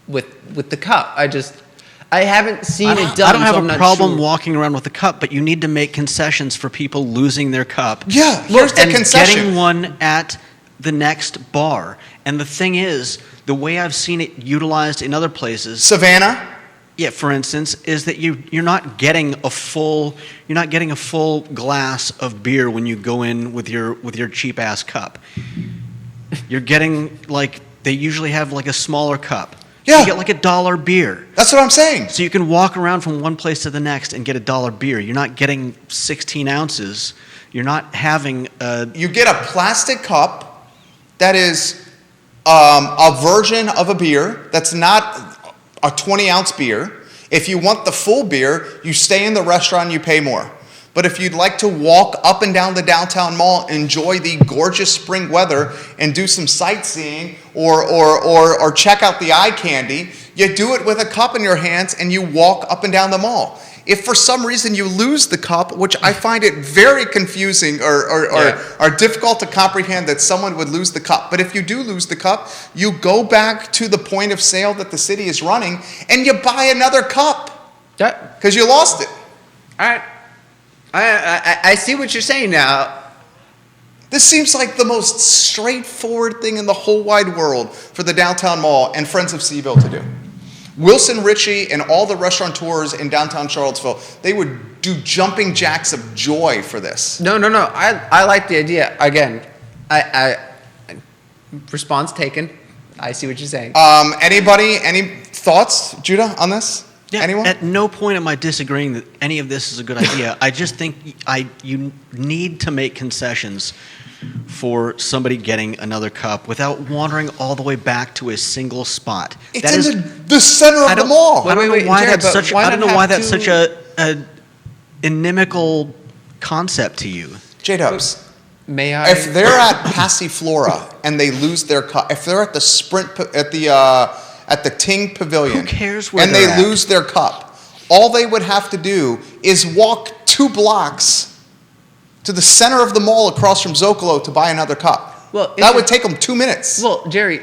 with the cup. I haven't seen it done. I don't have a problem walking around with a cup, but you need to make concessions for people losing their cup. Yeah, here's the concession. Getting one at the next bar. And the thing is, the way I've seen it utilized in other places, Savannah. Yeah, for instance, is that you're not getting a full glass of beer when you go in with your cheap ass cup. You're getting they usually have a smaller cup. Yeah. You get $1 beer. That's what I'm saying. So you can walk around from one place to the next and get $1 beer. You're not getting 16 ounces. You're not having You get a plastic cup that is a version of a beer that's not a 20-ounce beer. If you want the full beer, you stay in the restaurant and you pay more. But if you'd like to walk up and down the downtown mall, enjoy the gorgeous spring weather, and do some sightseeing or check out the eye candy, you do it with a cup in your hands and you walk up and down the mall. If for some reason you lose the cup, which I find it very confusing or difficult to comprehend that someone would lose the cup, but if you do lose the cup, you go back to the point of sale that the city is running and you buy another cup because you lost it. All right. I see what you're saying now. This seems like the most straightforward thing in the whole wide world for the downtown mall and Friends of CVille to do. Wilson Ritchie and all the restaurateurs in downtown Charlottesville, they would do jumping jacks of joy for this. No. I like the idea. Again, I response taken. I see what you're saying. Anybody, any thoughts, Judah, on this? Yeah, anyone? At no point am I disagreeing that any of this is a good idea. I just think you need to make concessions for somebody getting another cup without wandering all the way back to a single spot. It's in the center of the mall. I don't know why that's such a inimical concept to you. J-Dubs. May I? If they're at Passiflora and they lose their cup, if they're at the Sprint at the Ting Pavilion, who cares where and they lose their cup, all they would have to do is walk 2 blocks to the center of the mall across from Zocalo to buy another cup. Well, that would take them 2 minutes. Well, Jerry,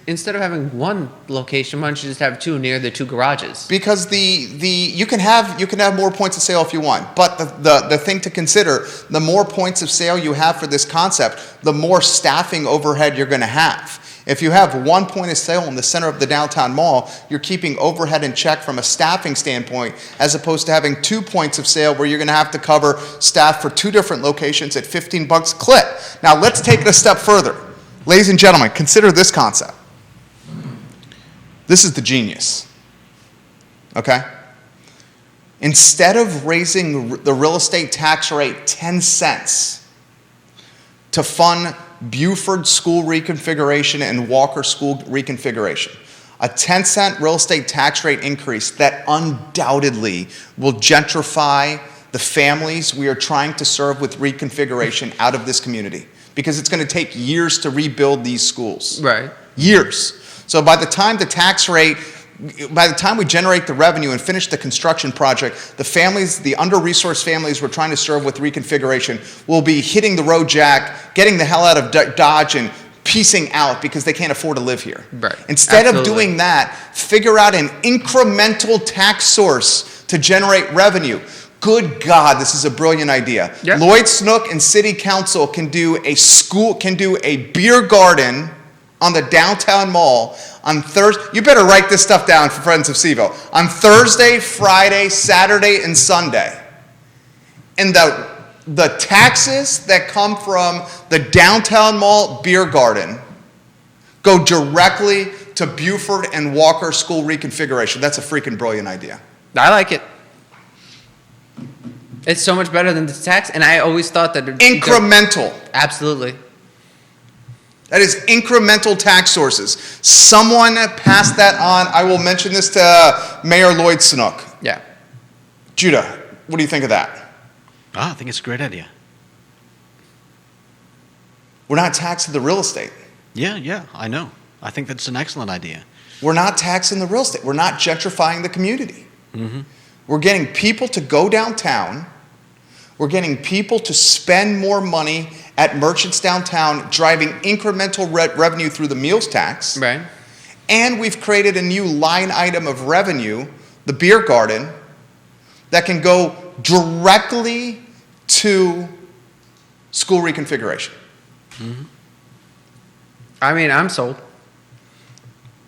instead of having one location, why don't you just have 2 near the 2 garages? Because you can have more points of sale if you want, but the thing to consider, the more points of sale you have for this concept, the more staffing overhead you're going to have. If you have 1 point of sale in the center of the downtown mall, you're keeping overhead in check from a staffing standpoint, as opposed to having 2 points of sale where you're going to have to cover staff for 2 different locations at $15 a clip. Now let's take it a step further. Ladies and gentlemen, consider this concept. This is the genius. Okay? Instead of raising the real estate tax rate 10 cents to fund Buford school reconfiguration and Walker school reconfiguration, a 10-cent real estate tax rate increase that undoubtedly will gentrify the families we are trying to serve with reconfiguration out of this community, because it's going to take years to rebuild these schools. Right. Years. So by the time we generate the revenue and finish the construction project, the families, the under-resourced families we're trying to serve with reconfiguration will be hitting the road jack, getting the hell out of Dodge and piecing out because they can't afford to live here. Right. Instead of doing that, figure out an incremental tax source to generate revenue. Good God, this is a brilliant idea. Yeah. Lloyd Snook and City Council can do a beer garden on the downtown mall on Thursday. You better write this stuff down for Friends of CVille. On Thursday, Friday, Saturday, and Sunday. And the taxes that come from the downtown mall beer garden go directly to Buford and Walker school reconfiguration. That's a freaking brilliant idea. I like it. It's so much better than the tax, and I always thought that incremental. Absolutely. That is incremental tax sources. Someone passed that on. I will mention this to Mayor Lloyd Snook. Yeah. Judah, what do you think of that? I think it's a great idea. We're not taxing the real estate. Yeah, I know. I think that's an excellent idea. We're not taxing the real estate. We're not gentrifying the community. Mm-hmm. We're getting people to go downtown. We're getting people to spend more money at merchants downtown, driving incremental revenue through the meals tax. Right. And we've created a new line item of revenue, the beer garden, that can go directly to school reconfiguration. Mm-hmm. I mean, I'm sold.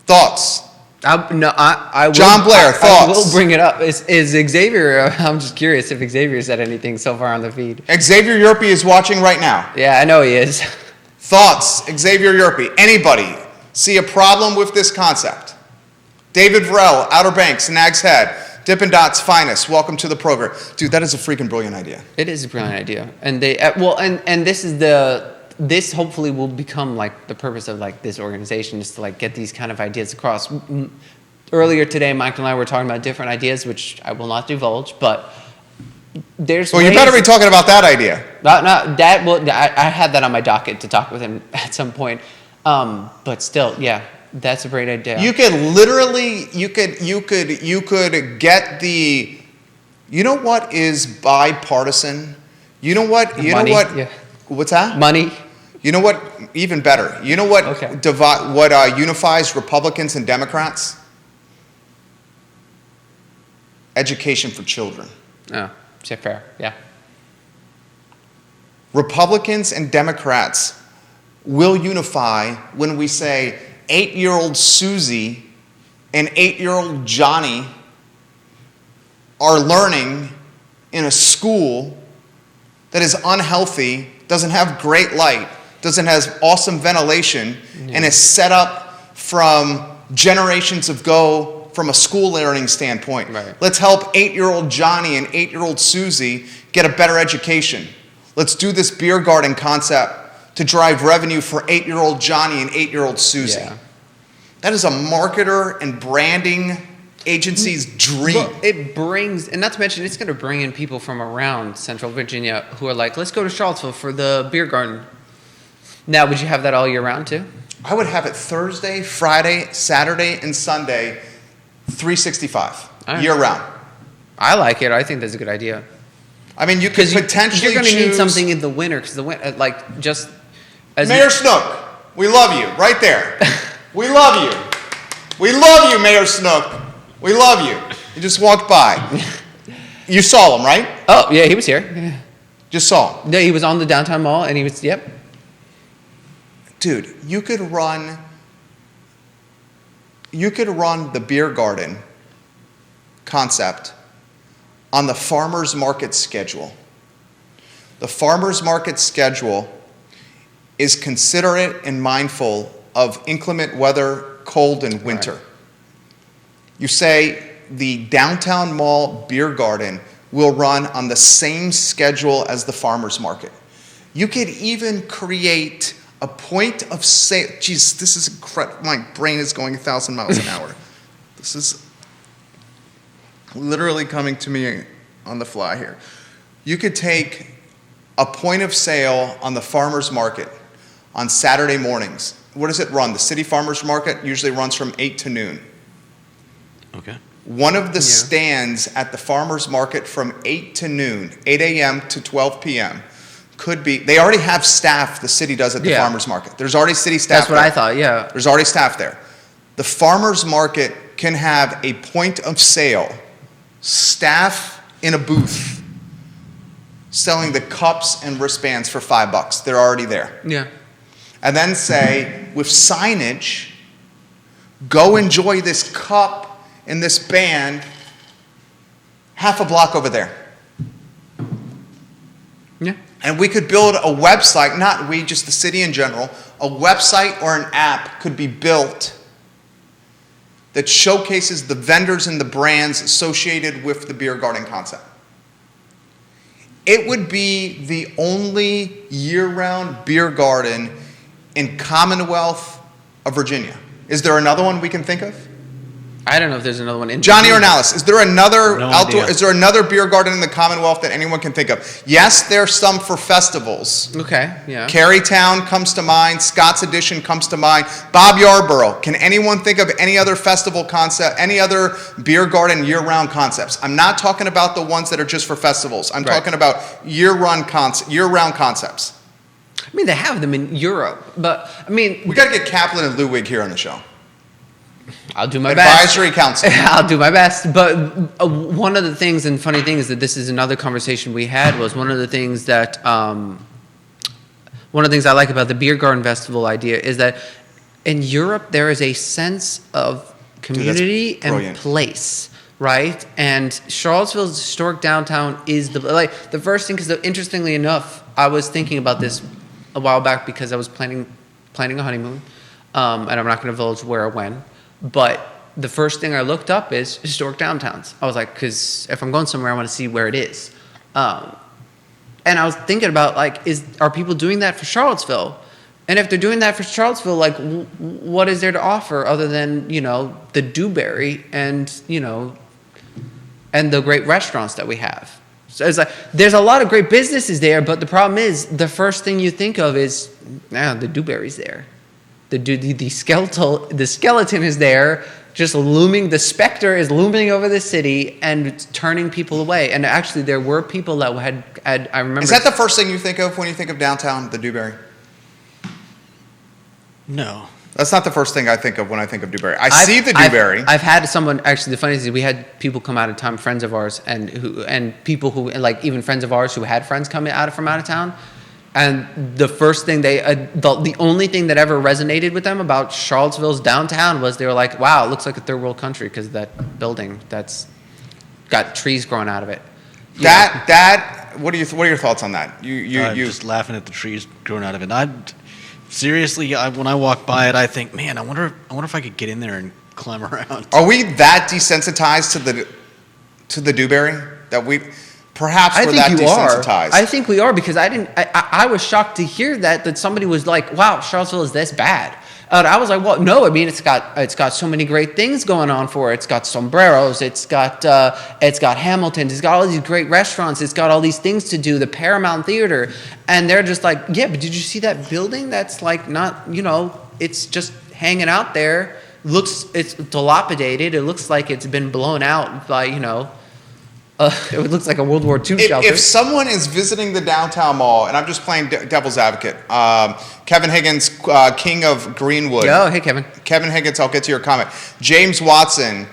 Thoughts? I will, John Blair, thoughts? I will bring it up. Is Xavier, I'm just curious if Xavier said anything so far on the feed. Xavier Urpí is watching right now. Yeah, I know he is. Thoughts, Xavier Urpí? Anybody see a problem with this concept? David Varell, Outer Banks, Nag's Head, Dippin' Dots Finest, welcome to the program. Dude, that is a freaking brilliant idea. It is a brilliant idea. And they, and this is this hopefully will become like the purpose of like this organization, is to like get these kind of ideas across. Earlier today, Mike and I were talking about different ideas, which I will not divulge, but there's Well, you better be talking about that idea. I had that on my docket to talk with him at some point. But still, yeah, that's a great idea. You could literally, you could get the, you know what is bipartisan? You know what, Money, yeah. What's that? Money. You know what, even better, you know what Okay. unifies Republicans and Democrats? Education for children. Oh, fair, yeah. Republicans and Democrats will unify when we say 8-year-old Susie and 8-year-old Johnny are learning in a school that is unhealthy, doesn't have great light, doesn't have awesome ventilation, and is set up from generations ago from a school learning standpoint. Right. Let's help 8-year-old Johnny and 8-year-old Susie get a better education. Let's do this beer garden concept to drive revenue for 8-year-old Johnny and 8-year-old Susie. Yeah. That is a marketer and branding agency's dream. Well, it brings, and not to mention, it's going to bring in people from around Central Virginia who are like, let's go to Charlottesville for the beer garden. Now, would you have that all year round too? I would have it Thursday, Friday, Saturday, and Sunday, 365, right. year round. I like it. I think that's a good idea. I mean, you could potentially You're going to need choose- something in the winter, because the winter, like, just as Mayor Snook, we love you, right there. We love you. We love you, Mayor Snook. We love you. You just walked by. You saw him, right? Oh, yeah, he was here. Yeah. Just saw him. No, he was on the downtown mall, and he was, yep. Dude, you could run the beer garden concept on the farmer's market schedule. The farmer's market schedule is considerate and mindful of inclement weather, cold, and winter. Right. You say the downtown mall beer garden will run on the same schedule as the farmer's market. You could even create a point of sale. Jeez, this is incredible. My brain is going 1,000 miles an hour. This is literally coming to me on the fly here. You could take a point of sale on the farmer's market on Saturday mornings. What does it run? The city farmer's market usually runs from 8 to noon. Okay. One of the stands at the farmer's market from 8 to noon, 8 a.m. to 12 p.m., could be, they already have staff, the city does at the farmer's market. There's already city staff That's what there. I thought, yeah. There's already staff there. The farmer's market can have a point of sale, staff in a booth, selling the cups and wristbands for $5. They're already there. Yeah. And then say, with signage, go enjoy this cup and this band half a block over there. Yeah. And we could build a website, not we, just the city in general, a website or an app could be built that showcases the vendors and the brands associated with the beer garden concept. it would be the only year-round beer garden in Commonwealth of Virginia. Is there another one we can think of? I don't know if there's another one in Johnny Virginia. Ornalis, is there another No outdoor? idea. Is there another beer garden in the Commonwealth that anyone can think of? Yes, there's some for festivals. Okay, yeah. Carytown comes to mind. Scott's Edition comes to mind. Bob Yarborough. Can anyone think of any other festival concept, any other beer garden year-round concepts? I'm not talking about the ones that are just for festivals. I'm Right. talking about year-round concepts. I mean, they have them in Europe, but I mean, We got to get Kaplan and Ludwig here on the show. I'll do my best. Advisory council. I'll do my best. But one of the things, and funny thing is that this is another conversation we had, was one of the things that, one of the things I like about the Beer Garden Festival idea is that in Europe, there is a sense of community and brilliant. place, right? And Charlottesville's historic downtown is the first thing, because interestingly enough, I was thinking about this a while back because I was planning a honeymoon, and I'm not going to divulge where or when. But the first thing I looked up is historic downtowns. I was like, because if I'm going somewhere, I want to see where it is. And I was thinking about, like, are people doing that for Charlottesville? And if they're doing that for Charlottesville, like, what is there to offer other than, you know, the Dewberry and, you know, and the great restaurants that we have? So it's like, there's a lot of great businesses there, but the problem is, the first thing you think of is, the Dewberry's there. The skeleton is there, just looming. The specter is looming over the city and turning people away. And actually, there were people that had I remember. Is that the first thing you think of when you think of downtown, the Dewberry? No. That's not the first thing I think of when I think of Dewberry. I see the Dewberry. I've had someone, actually, the funny thing is we had people come out of town, friends of ours, and people who, like, even friends of ours who had friends coming from out of town. And the first thing the only thing that ever resonated with them about Charlottesville's downtown was they were like, wow, it looks like a third world country because of that building that's got trees growing out of it. What are your thoughts on that? You just laughing at the trees growing out of it. Seriously, when I walk by it, I think, man, I wonder if I could get in there and climb around. Are we that desensitized to the Dewberry that we? Perhaps we're that desensitized. I think we are, because I was shocked to hear that somebody was like, wow, Charlottesville is this bad. And I was like, well, no, I mean, it's got so many great things going on for it. It's got sombreros, it's got Hamilton's, it's got all these great restaurants, it's got all these things to do, the Paramount Theater. And they're just like, yeah, but did you see that building that's like not, you know, it's just hanging out there. It's dilapidated. It looks like it's been blown out by, you know, it looks like a World War II shelter. If someone is visiting the downtown mall, and I'm just playing devil's advocate, Kevin Higgins, King of Greenwood. Oh, hey, Kevin. Kevin Higgins, I'll get to your comment. James Watson,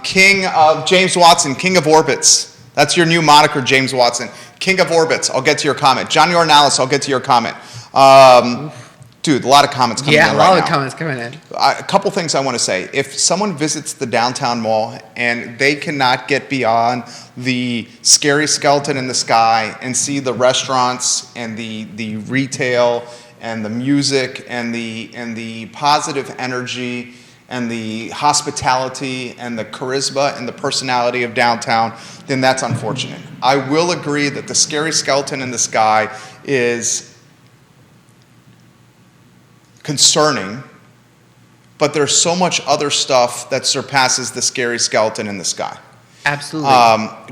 King of Orbits. That's your new moniker, James Watson. King of Orbits, I'll get to your comment. Johnny Ornalis, I'll get to your comment. Dude, a lot of comments coming in right now. Yeah, a lot of comments coming in. A couple things I want to say. If someone visits the downtown mall and they cannot get beyond the scary skeleton in the sky and see the restaurants and the retail and the music and the positive energy and the hospitality and the charisma and the personality of downtown, then that's unfortunate. I will agree that the scary skeleton in the sky is concerning, but there's so much other stuff that surpasses the scary skeleton in the sky. Absolutely.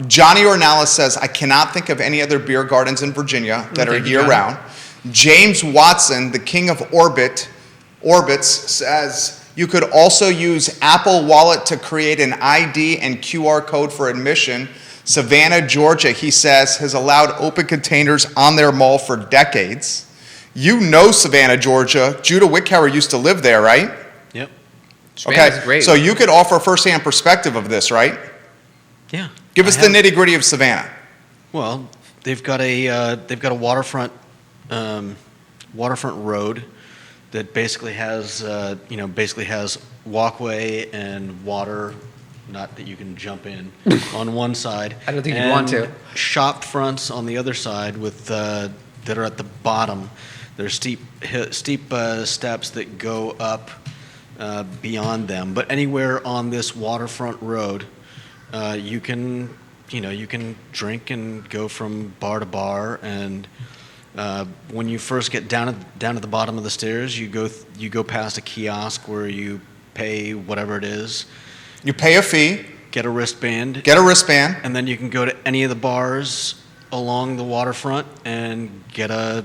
Johnny Ornalis says, I cannot think of any other beer gardens in Virginia that are year-round. James Watson, the king of Orbits, says, you could also use Apple Wallet to create an ID and QR code for admission. Savannah, Georgia, he says, has allowed open containers on their mall for decades. You know Savannah, Georgia. Judah Wickhauer used to live there, right? Yep. Savannah's great. So you could offer a firsthand perspective of this, right? Yeah. Give us the nitty-gritty of Savannah. Well, they've got a waterfront road that basically has walkway and water, not that you can jump in, on one side. I don't think you'd want to. Shop fronts on the other side with that are at the bottom. There's steep steps that go up beyond them. But anywhere on this waterfront road, you can you can drink and go from bar to bar, and when you first get down at the bottom of the stairs, you go past a kiosk where you pay whatever it is. You pay a fee. Get a wristband. And then you can go to any of the bars along the waterfront and get a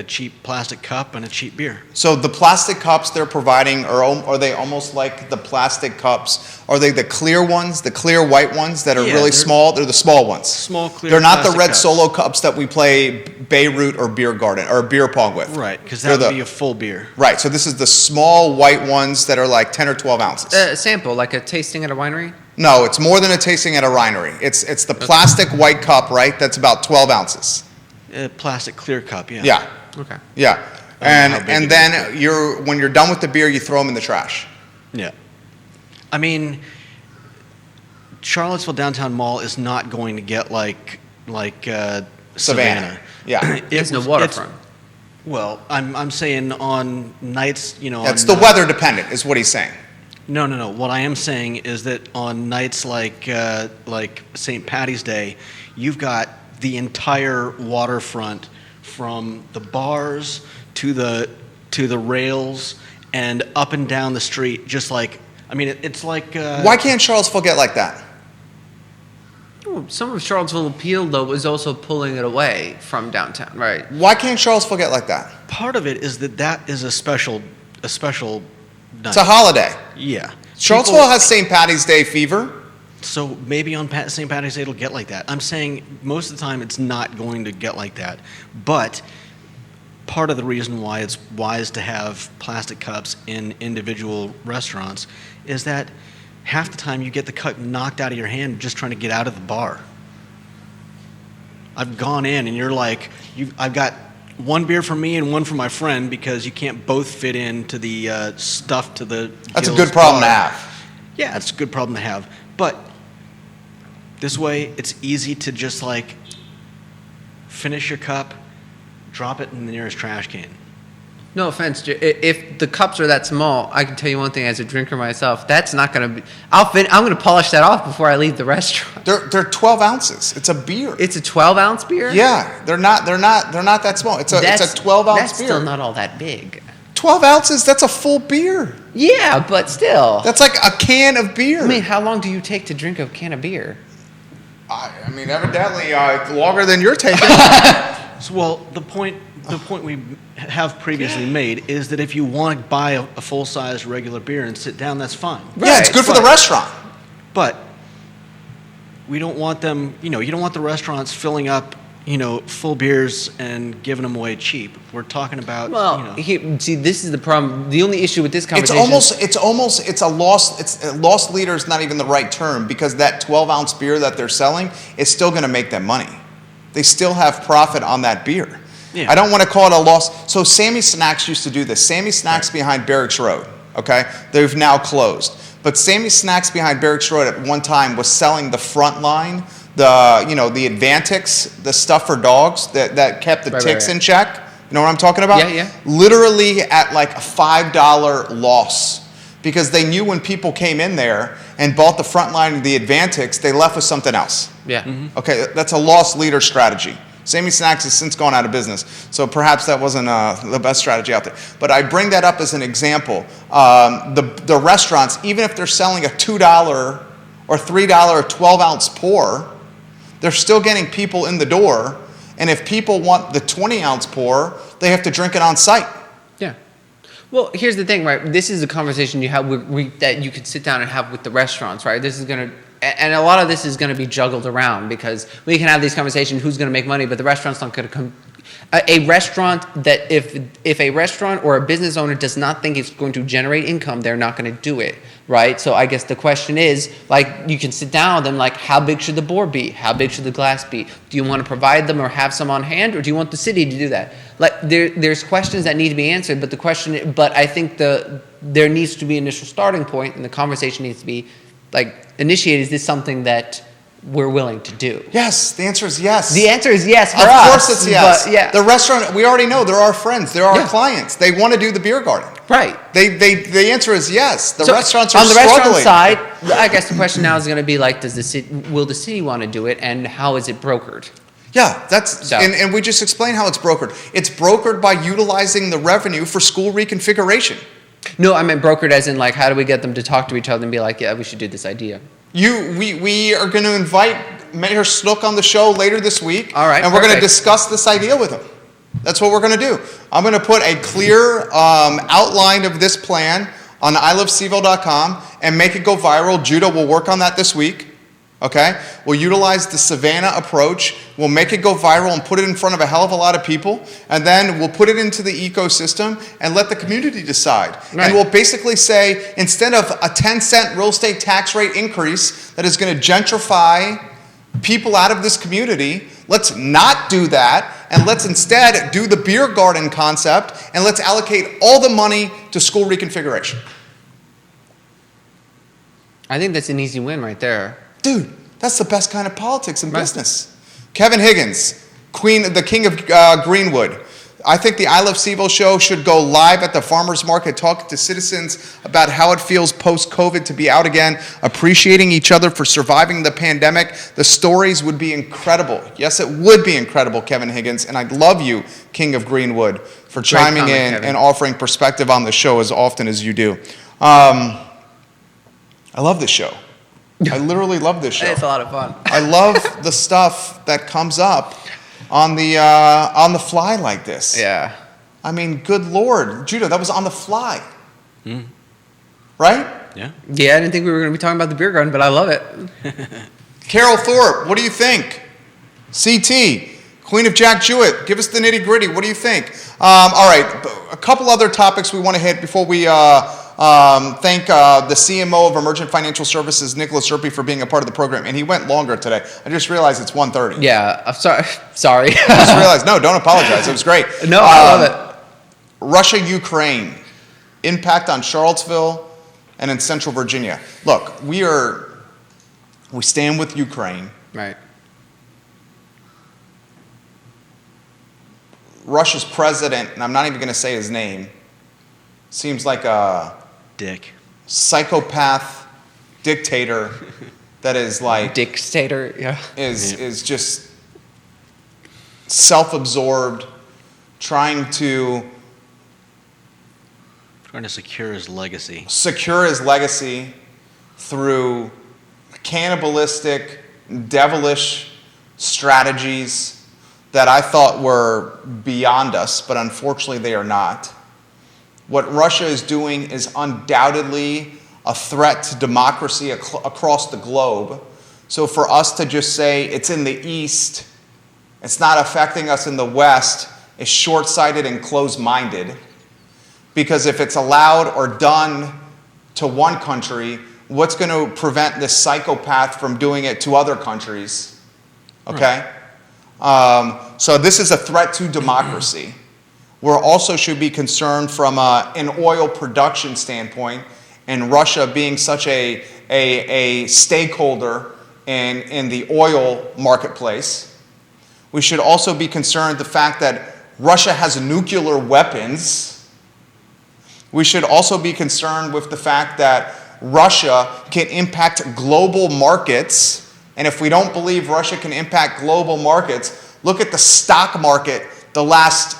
cheap plastic cup and a cheap beer. So the plastic cups they're providing, are they almost like the plastic cups? Are they the clear ones, the clear white ones that are really small? They're the small ones. Small, clear. They're not the red cups. Solo cups that we play Beirut or beer garden or beer pong with. Right, because that would be a full beer. Right, so this is the small white ones that are like 10 or 12 ounces. Sample, like a tasting at a winery? No, it's more than a tasting at a winery. It's the plastic white cup, right? That's about 12 ounces. Plastic clear cup, yeah. Yeah. Okay. Yeah. And then when you're done with the beer, you throw them in the trash. Yeah. I mean, Charlottesville Downtown Mall is not going to get like Savannah. Yeah. It's no waterfront. Well, I'm saying on nights, That's the weather dependent, is what he's saying. No. What I am saying is that on nights like St. Patty's Day, you've got the entire waterfront from the bars to the rails and up and down the street. Just like, I mean, it's like. Why can't Charlottesville get like that? Some of Charlottesville appeal, though, was also pulling it away from downtown, right? Why can't Charlottesville get like that? Part of it is that is a special night. It's a holiday. Yeah. Charlottesville has St. Patty's Day fever. So maybe on St. Patty's Day it'll get like that. I'm saying most of the time it's not going to get like that. But part of the reason why it's wise to have plastic cups in individual restaurants is that half the time you get the cup knocked out of your hand just trying to get out of the bar. I've gone in and you're like, I've got one beer for me and one for my friend because you can't both fit into the stuff to the That's a good problem to have. Yeah, it's a good problem to have. But this way, it's easy to just like finish your cup, drop it in the nearest trash can. No offense, if the cups are that small, I can tell you one thing as a drinker myself, that's not going to be. I'm going to polish that off before I leave the restaurant. They're 12 ounces. It's a beer. It's a 12-ounce beer? Yeah, they're not that small. It's a 12-ounce beer. That's still not all that big. 12 ounces. That's a full beer. Yeah, but still. That's like a can of beer. I mean, how long do you take to drink a can of beer? I mean, evidently longer than you're taking. Well, the point we have previously made is that if you want to buy a full-size regular beer and sit down, that's fine. Yeah, it's good for the restaurant. But we don't want them, you don't want the restaurants filling up, full beers and giving them away cheap. We're talking about, see, this is the problem. The only issue with this conversation it's a lost leader is not even the right term because that 12-ounce beer that they're selling is still going to make them money. They still have profit on that beer. Yeah. I don't want to call it a loss. So Sammy Snacks used to do this. Sammy Snacks behind Barracks Road, okay? They've now closed. But Sammy Snacks behind Barracks Road at one time was selling the front line, the Advantix, the stuff for dogs that kept the ticks in check. You know what I'm talking about? Yeah. Literally at like a $5 loss. Because they knew when people came in there and bought the front line of the Advantix, they left with something else. Yeah. Mm-hmm. Okay, that's a lost leader strategy. Sammy Snacks has since gone out of business, so perhaps that wasn't the best strategy out there. But I bring that up as an example. The restaurants, even if they're selling a $2 or $3 12-ounce pour, they're still getting people in the door. And if people want the 20-ounce pour, they have to drink it on site. Yeah. Well, here's the thing, right? This is a conversation you have that you could sit down and have with the restaurants, right? This is going to, and a lot of this is going to be juggled around because we can have these conversations, who's going to make money, but the restaurant's not going to come. A restaurant that if a restaurant or a business owner does not think it's going to generate income, they're not going to do it, right? So I guess the question is, like, you can sit down with them, like, how big should the board be? How big should the glass be? Do you want to provide them or have some on hand, or do you want the city to do that? Like, there's questions that need to be answered, but I think there needs to be an initial starting point, and the conversation needs to be, like, initiated. Is this something that we're willing to do. Yes, the answer is yes. The answer is yes for us. us. Of course it's yes. But, yeah. The restaurant, we already know, they're our friends. They're our clients. They want to do the beer garden. Right. The answer is yes. The So restaurants are on the struggling. restaurant side, I guess the question now is going to be like, will the city want to do it, and how is it brokered? Yeah, and we just explained how it's brokered. It's brokered by utilizing the revenue for school reconfiguration. No, I meant brokered as in like, how do we get them to talk to each other and be like, yeah, we should do this idea? We are going to invite Mayor Snook on the show later this week. All right, and we're going to discuss this idea with him. That's what we're going to do. I'm going to put a clear outline of this plan on ilovecville.com and make it go viral. Judah will work on that this week. Okay? We'll utilize the Savannah approach. We'll make it go viral and put it in front of a hell of a lot of people. And then we'll put it into the ecosystem and let the community decide. Right. And we'll basically say, instead of a 10-cent real estate tax rate increase that is going to gentrify people out of this community, let's not do that. And let's instead do the beer garden concept, and let's allocate all the money to school reconfiguration. I think that's an easy win right there. Dude, that's the best kind of politics in business. Kevin Higgins, the king of Greenwood. I think the I Love CVille show should go live at the farmers market, talking to citizens about how it feels post-COVID to be out again, appreciating each other for surviving the pandemic. The stories would be incredible. Yes, it would be incredible, Kevin Higgins. And I love you, king of Greenwood, for chiming in Kevin, and offering perspective on the show as often as you do. I love this show. I literally love this show. It's a lot of fun. I love the stuff that comes up on the fly like this. Yeah. I mean, good Lord. Judah, that was on the fly. Right? Yeah. Yeah, I didn't think we were going to be talking about the beer garden, but I love it. Carol Thorpe, what do you think? CT, Queen of Jack Jewett, give us the nitty gritty. What do you think? All right, a couple other topics we want to hit before we thank the CMO of Emergent Financial Services, Nickolas Urpí, for being a part of the program. And he went longer today. I just realized it's 1:30. Yeah, I'm sorry. Sorry. I just realized, no, don't apologize. It was great. No, I love it. Russia-Ukraine, impact on Charlottesville and in Central Virginia. Look, we stand with Ukraine. Right. Russia's president, and I'm not even going to say his name, seems like a dick, psychopath, dictator that is like dictator, yeah, is just self-absorbed, trying to secure his legacy. Secure his legacy through cannibalistic, devilish strategies that I thought were beyond us, but unfortunately they are not. What Russia is doing is undoubtedly a threat to democracy across the globe. So for us to just say it's in the East, it's not affecting us in the West, is short-sighted and closed-minded. Because if it's allowed or done to one country, what's going to prevent this psychopath from doing it to other countries? Okay? So this is a threat to democracy. We also should be concerned from an oil production standpoint, and Russia being such a stakeholder in the oil marketplace. We should also be concerned the fact that Russia has nuclear weapons. We should also be concerned with the fact that Russia can impact global markets. And if we don't believe Russia can impact global markets, look at the stock market the last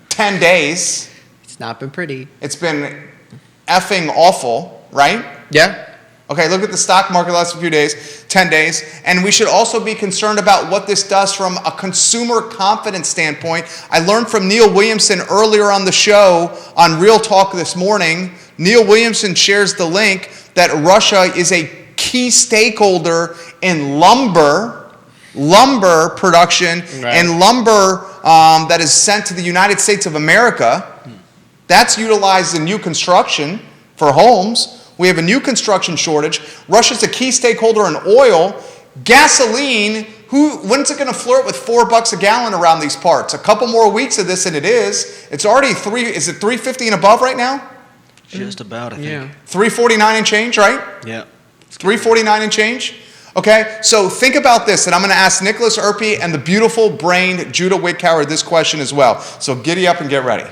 10 days. It's not been pretty. It's been effing awful, right? Yeah. Okay, look at the stock market the last few days, 10 days. And we should also be concerned about what this does from a consumer confidence standpoint. I learned from Neil Williamson earlier on the show on Real Talk this morning. Neil Williamson shares the link that Russia is a key stakeholder in lumber production, and lumber that is sent to the United States of America. That's utilized in new construction for homes. We have a new construction shortage. Russia's a key stakeholder in oil. Gasoline, when's it going to flirt with $4 a gallon around these parts? A couple more weeks of this and it is. It's already is it $3.50 and above right now? Just about, I think. $3.49 and change, right? Yeah. $3.49 and change. Okay, so think about this, and I'm going to ask Nickolas, Urpi, and the beautiful brained Judah Wickhauer this question as well. So giddy up and get ready.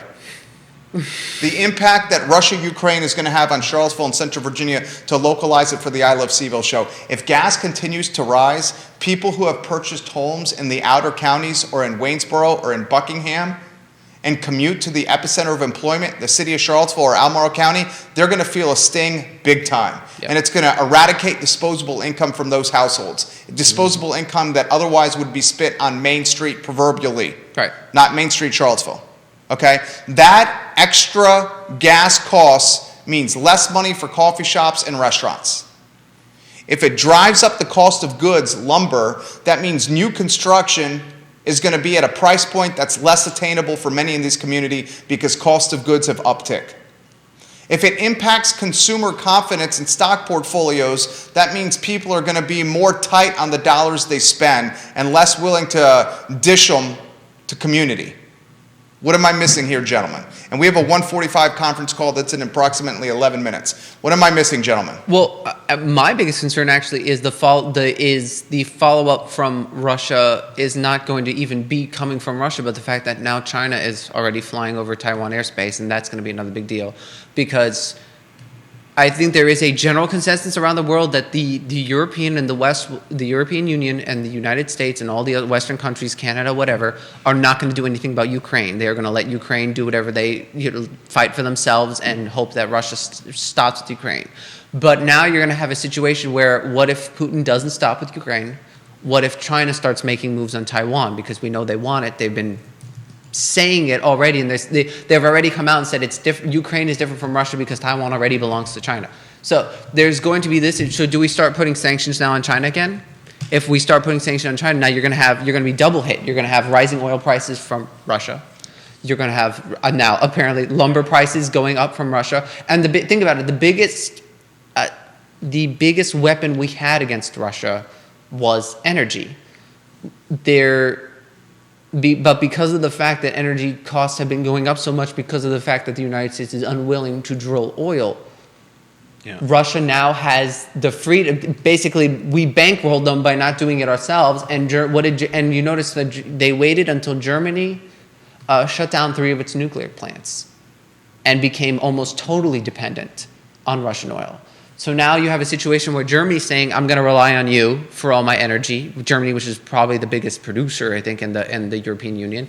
The impact that Russia-Ukraine is going to have on Charlottesville and Central Virginia, to localize it for the I Love CVille show. If gas continues to rise, people who have purchased homes in the outer counties or in Waynesboro or in Buckingham and commute to the epicenter of employment, the city of Charlottesville or Albemarle County, they're going to feel a sting big time. Yep. And it's going to eradicate disposable income from those households. Disposable income that otherwise would be spent on Main Street proverbially. Right. Not Main Street, Charlottesville. Okay? That extra gas cost means less money for coffee shops and restaurants. If it drives up the cost of goods, lumber, that means new construction is going to be at a price point that's less attainable for many in this community because cost of goods have uptick. If it impacts consumer confidence in stock portfolios, that means people are going to be more tight on the dollars they spend and less willing to dish them to community. What am I missing here, gentlemen? And we have a 1:45 conference call that's in approximately 11 minutes. What am I missing, gentlemen? Well, my biggest concern actually is the follow-up from Russia is not going to even be coming from Russia, but the fact that now China is already flying over Taiwan airspace, and that's going to be another big deal. Because I think there is a general consensus around the world that the European and the West, the European Union and the United States and all the other Western countries, Canada, whatever, are not going to do anything about Ukraine. They are going to let Ukraine do whatever they fight for themselves and hope that Russia stops with Ukraine. But now you're going to have a situation where what if Putin doesn't stop with Ukraine? What if China starts making moves on Taiwan? Because we know they want it. They've been saying it already, and they've already come out and said it's different. Ukraine is different from Russia because Taiwan already belongs to China. So there's going to be this. So do we start putting sanctions now on China again? If we start putting sanctions on China, now you're going to be double hit. You're going to have rising oil prices from Russia. You're going to have now apparently lumber prices going up from Russia. And think about it. The biggest weapon we had against Russia was energy. But because of the fact that energy costs have been going up so much because of the fact that the United States is unwilling to drill oil, Russia now has the freedom. Basically, we bankrolled them by not doing it ourselves. And you notice that they waited until Germany shut down 3 of its nuclear plants and became almost totally dependent on Russian oil. So now you have a situation where Germany's saying, I'm going to rely on you for all my energy. Germany, which is probably the biggest producer, I think, in the European Union.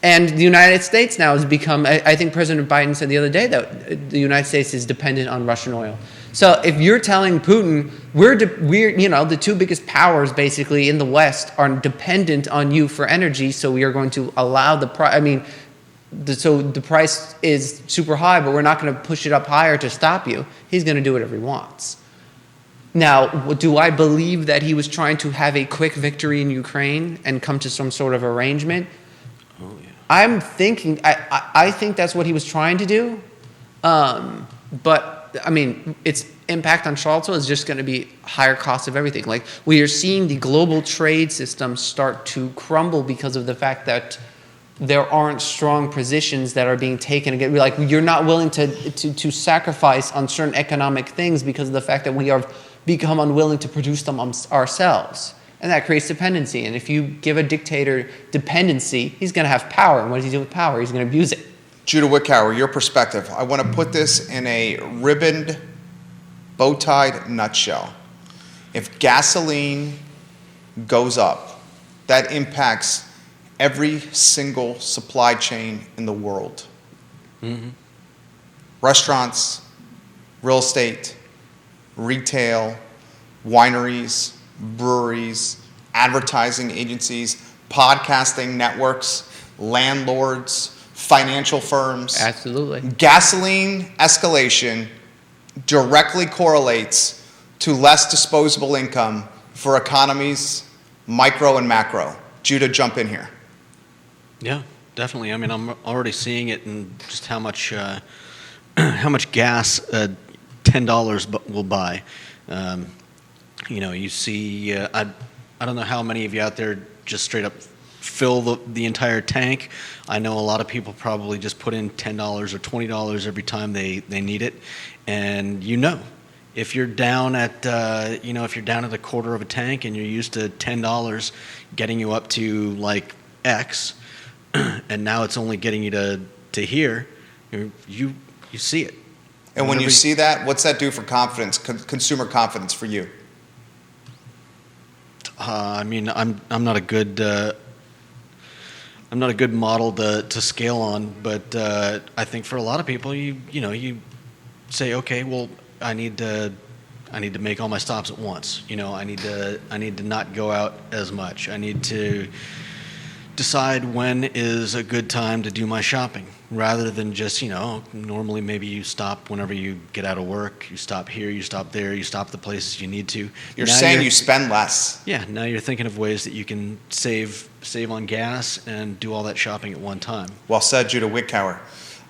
And the United States now has become, I think President Biden said the other day that the United States is dependent on Russian oil. So if you're telling Putin, we're the 2 biggest powers basically in the West are dependent on you for energy, so we are going to allow the price, so the price is super high, but we're not going to push it up higher to stop you. He's going to do whatever he wants. Now, do I believe that he was trying to have a quick victory in Ukraine and come to some sort of arrangement? Oh, yeah. I'm thinking, I think that's what he was trying to do. But, its impact on Charlottesville is just going to be higher cost of everything. Like, we are seeing the global trade system start to crumble because of the fact that there aren't strong positions that are being taken again. Like, you're not willing to sacrifice on certain economic things because of the fact that we have become unwilling to produce them ourselves. And that creates dependency. And if you give a dictator dependency, he's going to have power. And what does he do with power? He's going to abuse it. Judah Wickhauer, your perspective. I want to put this in a ribboned, bow-tied nutshell. If gasoline goes up, that impacts every single supply chain in the world. Mm-hmm. Restaurants, real estate, retail, wineries, breweries, advertising agencies, podcasting networks, landlords, financial firms. Absolutely. Gasoline escalation directly correlates to less disposable income for economies, micro and macro. Judah, jump in here. Yeah, definitely. I'm already seeing it in just how much gas $10 will buy. You see, I don't know how many of you out there just straight up fill the entire tank. I know a lot of people probably just put in $10 or $20 every time they need it, and If you're down at if you're down at a quarter of a tank and you're used to $10 getting you up to like X, and now it's only getting you to here, you see it. And when you see that, what's that do for confidence, consumer confidence for you? I'm not a good model to scale on, but I think for a lot of people, you say, okay, well, I need to make all my stops at once. I need to not go out as much. I need to decide when is a good time to do my shopping, rather than just, normally maybe you stop whenever you get out of work, you stop here, you stop there, you stop the places you need to. You're saying you spend less. Yeah, now you're thinking of ways that you can save on gas and do all that shopping at one time. Well said, Judah Wickhauer.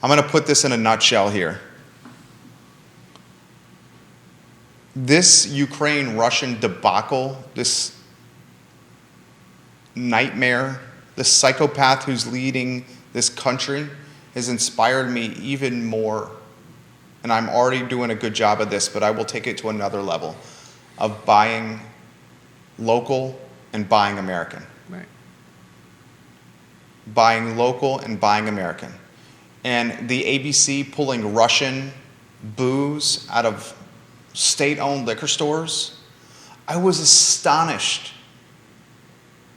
I'm going to put this in a nutshell here. This Ukraine-Russian debacle, this nightmare, this psychopath who's leading this country has inspired me even more. And I'm already doing a good job of this, but I will take it to another level of buying local and buying American. Right. Buying local and buying American. And the ABC pulling Russian booze out of state-owned liquor stores, I was astonished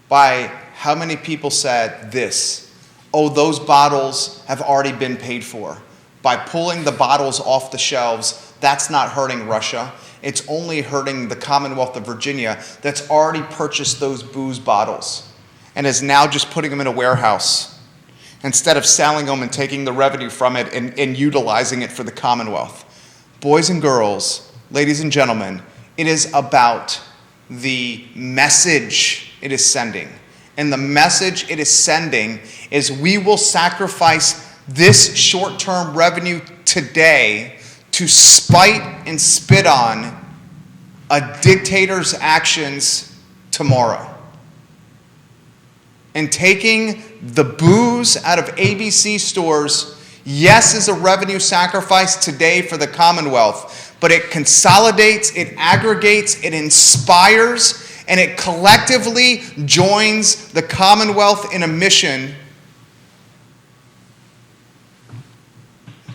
by how many people said this: oh, those bottles have already been paid for. By pulling the bottles off the shelves, that's not hurting Russia. It's only hurting the Commonwealth of Virginia that's already purchased those booze bottles and is now just putting them in a warehouse instead of selling them and taking the revenue from it and utilizing it for the Commonwealth. Boys and girls, ladies and gentlemen, it is about the message it is sending. And the message it is sending is we will sacrifice this short-term revenue today to spite and spit on a dictator's actions tomorrow. And taking the booze out of ABC stores, yes, is a revenue sacrifice today for the Commonwealth, but it consolidates, it aggregates, it inspires, and it collectively joins the Commonwealth in a mission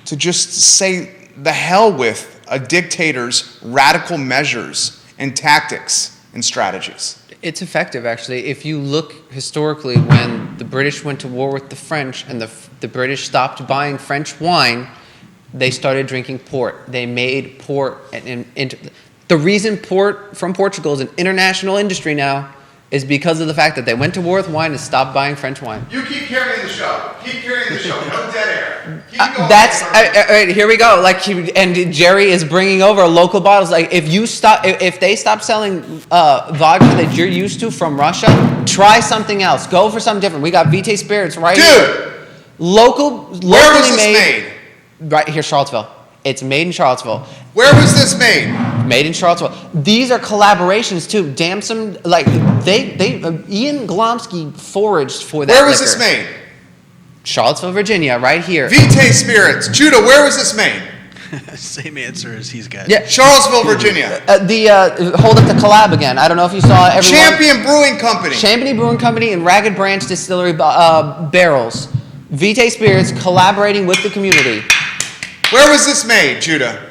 to just say the hell with a dictator's radical measures and tactics and strategies. It's effective, actually. If you look historically, when the British went to war with the French and the British stopped buying French wine, they started drinking port. They made port the reason port from Portugal is an international industry now is because of the fact that they went to war with wine and stopped buying French wine. You keep carrying the show. Keep carrying the show. No dead air. Keep going. Right, here we go. And Jerry is bringing over local bottles. Like if they stop selling vodka that you're used to from Russia, try something else. Go for something different. We got Vitae Spirits right here. Locally where was this made? Right here, Charlottesville. It's made in Charlottesville. Where was this made? Made in Charlottesville. These are collaborations too. Damson, Ian Glomsky foraged for that. Where was this made? Charlottesville, Virginia, right here. Vitae Spirits. Judah, where was this made? Same answer as he's got. Yeah, Charlottesville, Virginia. Hold up the collab again. I don't know if you saw everyone. Champion Brewing Company. Champion Brewing Company and Ragged Branch Distillery barrels. Vitae Spirits collaborating with the community. Where was this made, Judah?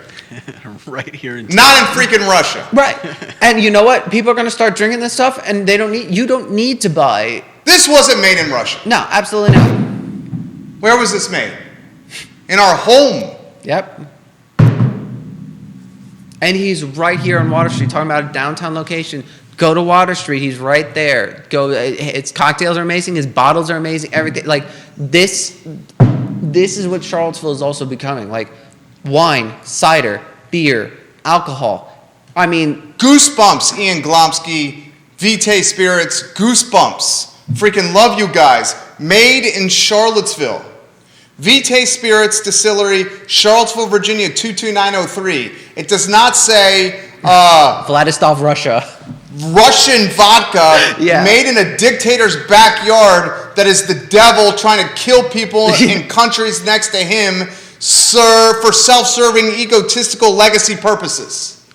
Right here in not in freaking Russia. Right. And you know what? People are going to start drinking this stuff and you don't need to buy. This wasn't made in Russia. No, absolutely not. Where was this made? In our home. Yep. And he's right here on Water Street, talking about a downtown location. Go to Water Street. He's right there. Go. Its cocktails are amazing. His bottles are amazing. Everything. Like this is what Charlottesville is also becoming. Like wine, cider, beer, alcohol. I mean, goosebumps. Ian Glomsky, Vitae Spirits, goosebumps. Freaking love you guys. Made in Charlottesville. Vitae Spirits Distillery, Charlottesville, Virginia, 22903. It does not say Vladistov, Russia. Russian vodka made in a dictator's backyard that is the devil trying to kill people in countries next to him for self-serving, egotistical legacy purposes.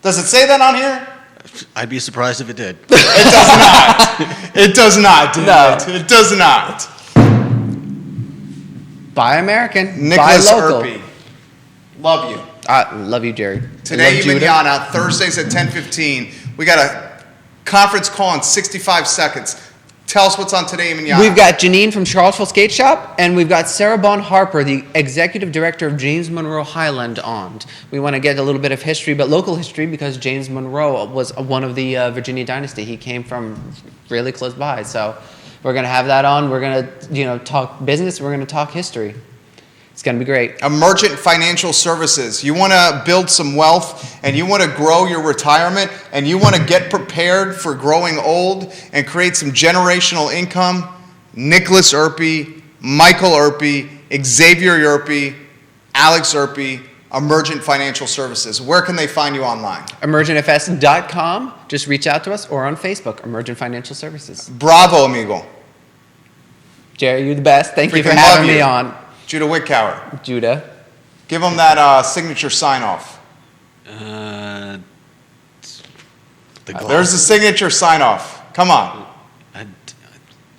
Does it say that on here? I'd be surprised if it did. It does not. It does not. No. It does not. Buy American. Nickolas Buy local. Urpí. Love you. I love you, Jerry. Today, I love Judah. manana, Thursdays at 10:15. We got a conference call in 65 seconds. Tell us what's on today, manana. We've got Janine from Charlottesville Skate Shop, and we've got Sarah Bon Harper, the executive director of James Monroe Highland, on. We want to get a little bit of history, but local history, because James Monroe was one of the Virginia dynasty. He came from really close by, so we're going to have that on. We're going to, talk business. We're going to talk history. It's going to be great. Emergent Financial Services. You want to build some wealth and you want to grow your retirement and you want to get prepared for growing old and create some generational income? Nickolas Urpí, Michael Urpí, Xavier Urpí, Alex Urpí, Emergent Financial Services. Where can they find you online? EmergentFS.com. Just reach out to us, or on Facebook, Emergent Financial Services. Bravo, amigo. Jerry, you're the best. Thank you for Freaking having love me you. on. Judah Whitcower. Judah. Give them that signature sign-off. There's the signature sign-off. Come on.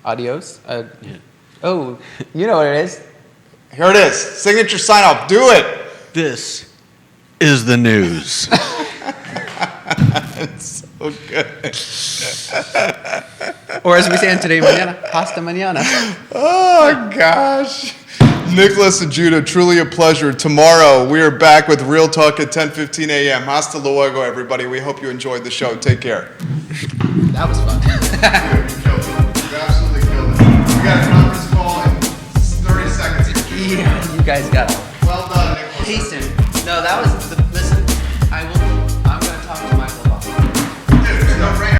Adios. Yeah. Oh, you know what it is. Here it is. Signature sign-off. Do it. This is the news. It's so good. Or as we say in Today Mañana, hasta mañana. Oh, gosh. Nickolas and Judah, truly a pleasure. Tomorrow, we are back with Real Talk at 10:15 a.m. Hasta luego, everybody. We hope you enjoyed the show. Take care. That was fun. You absolutely killed it. We got a conference call in 30 seconds. Yeah, you guys got it.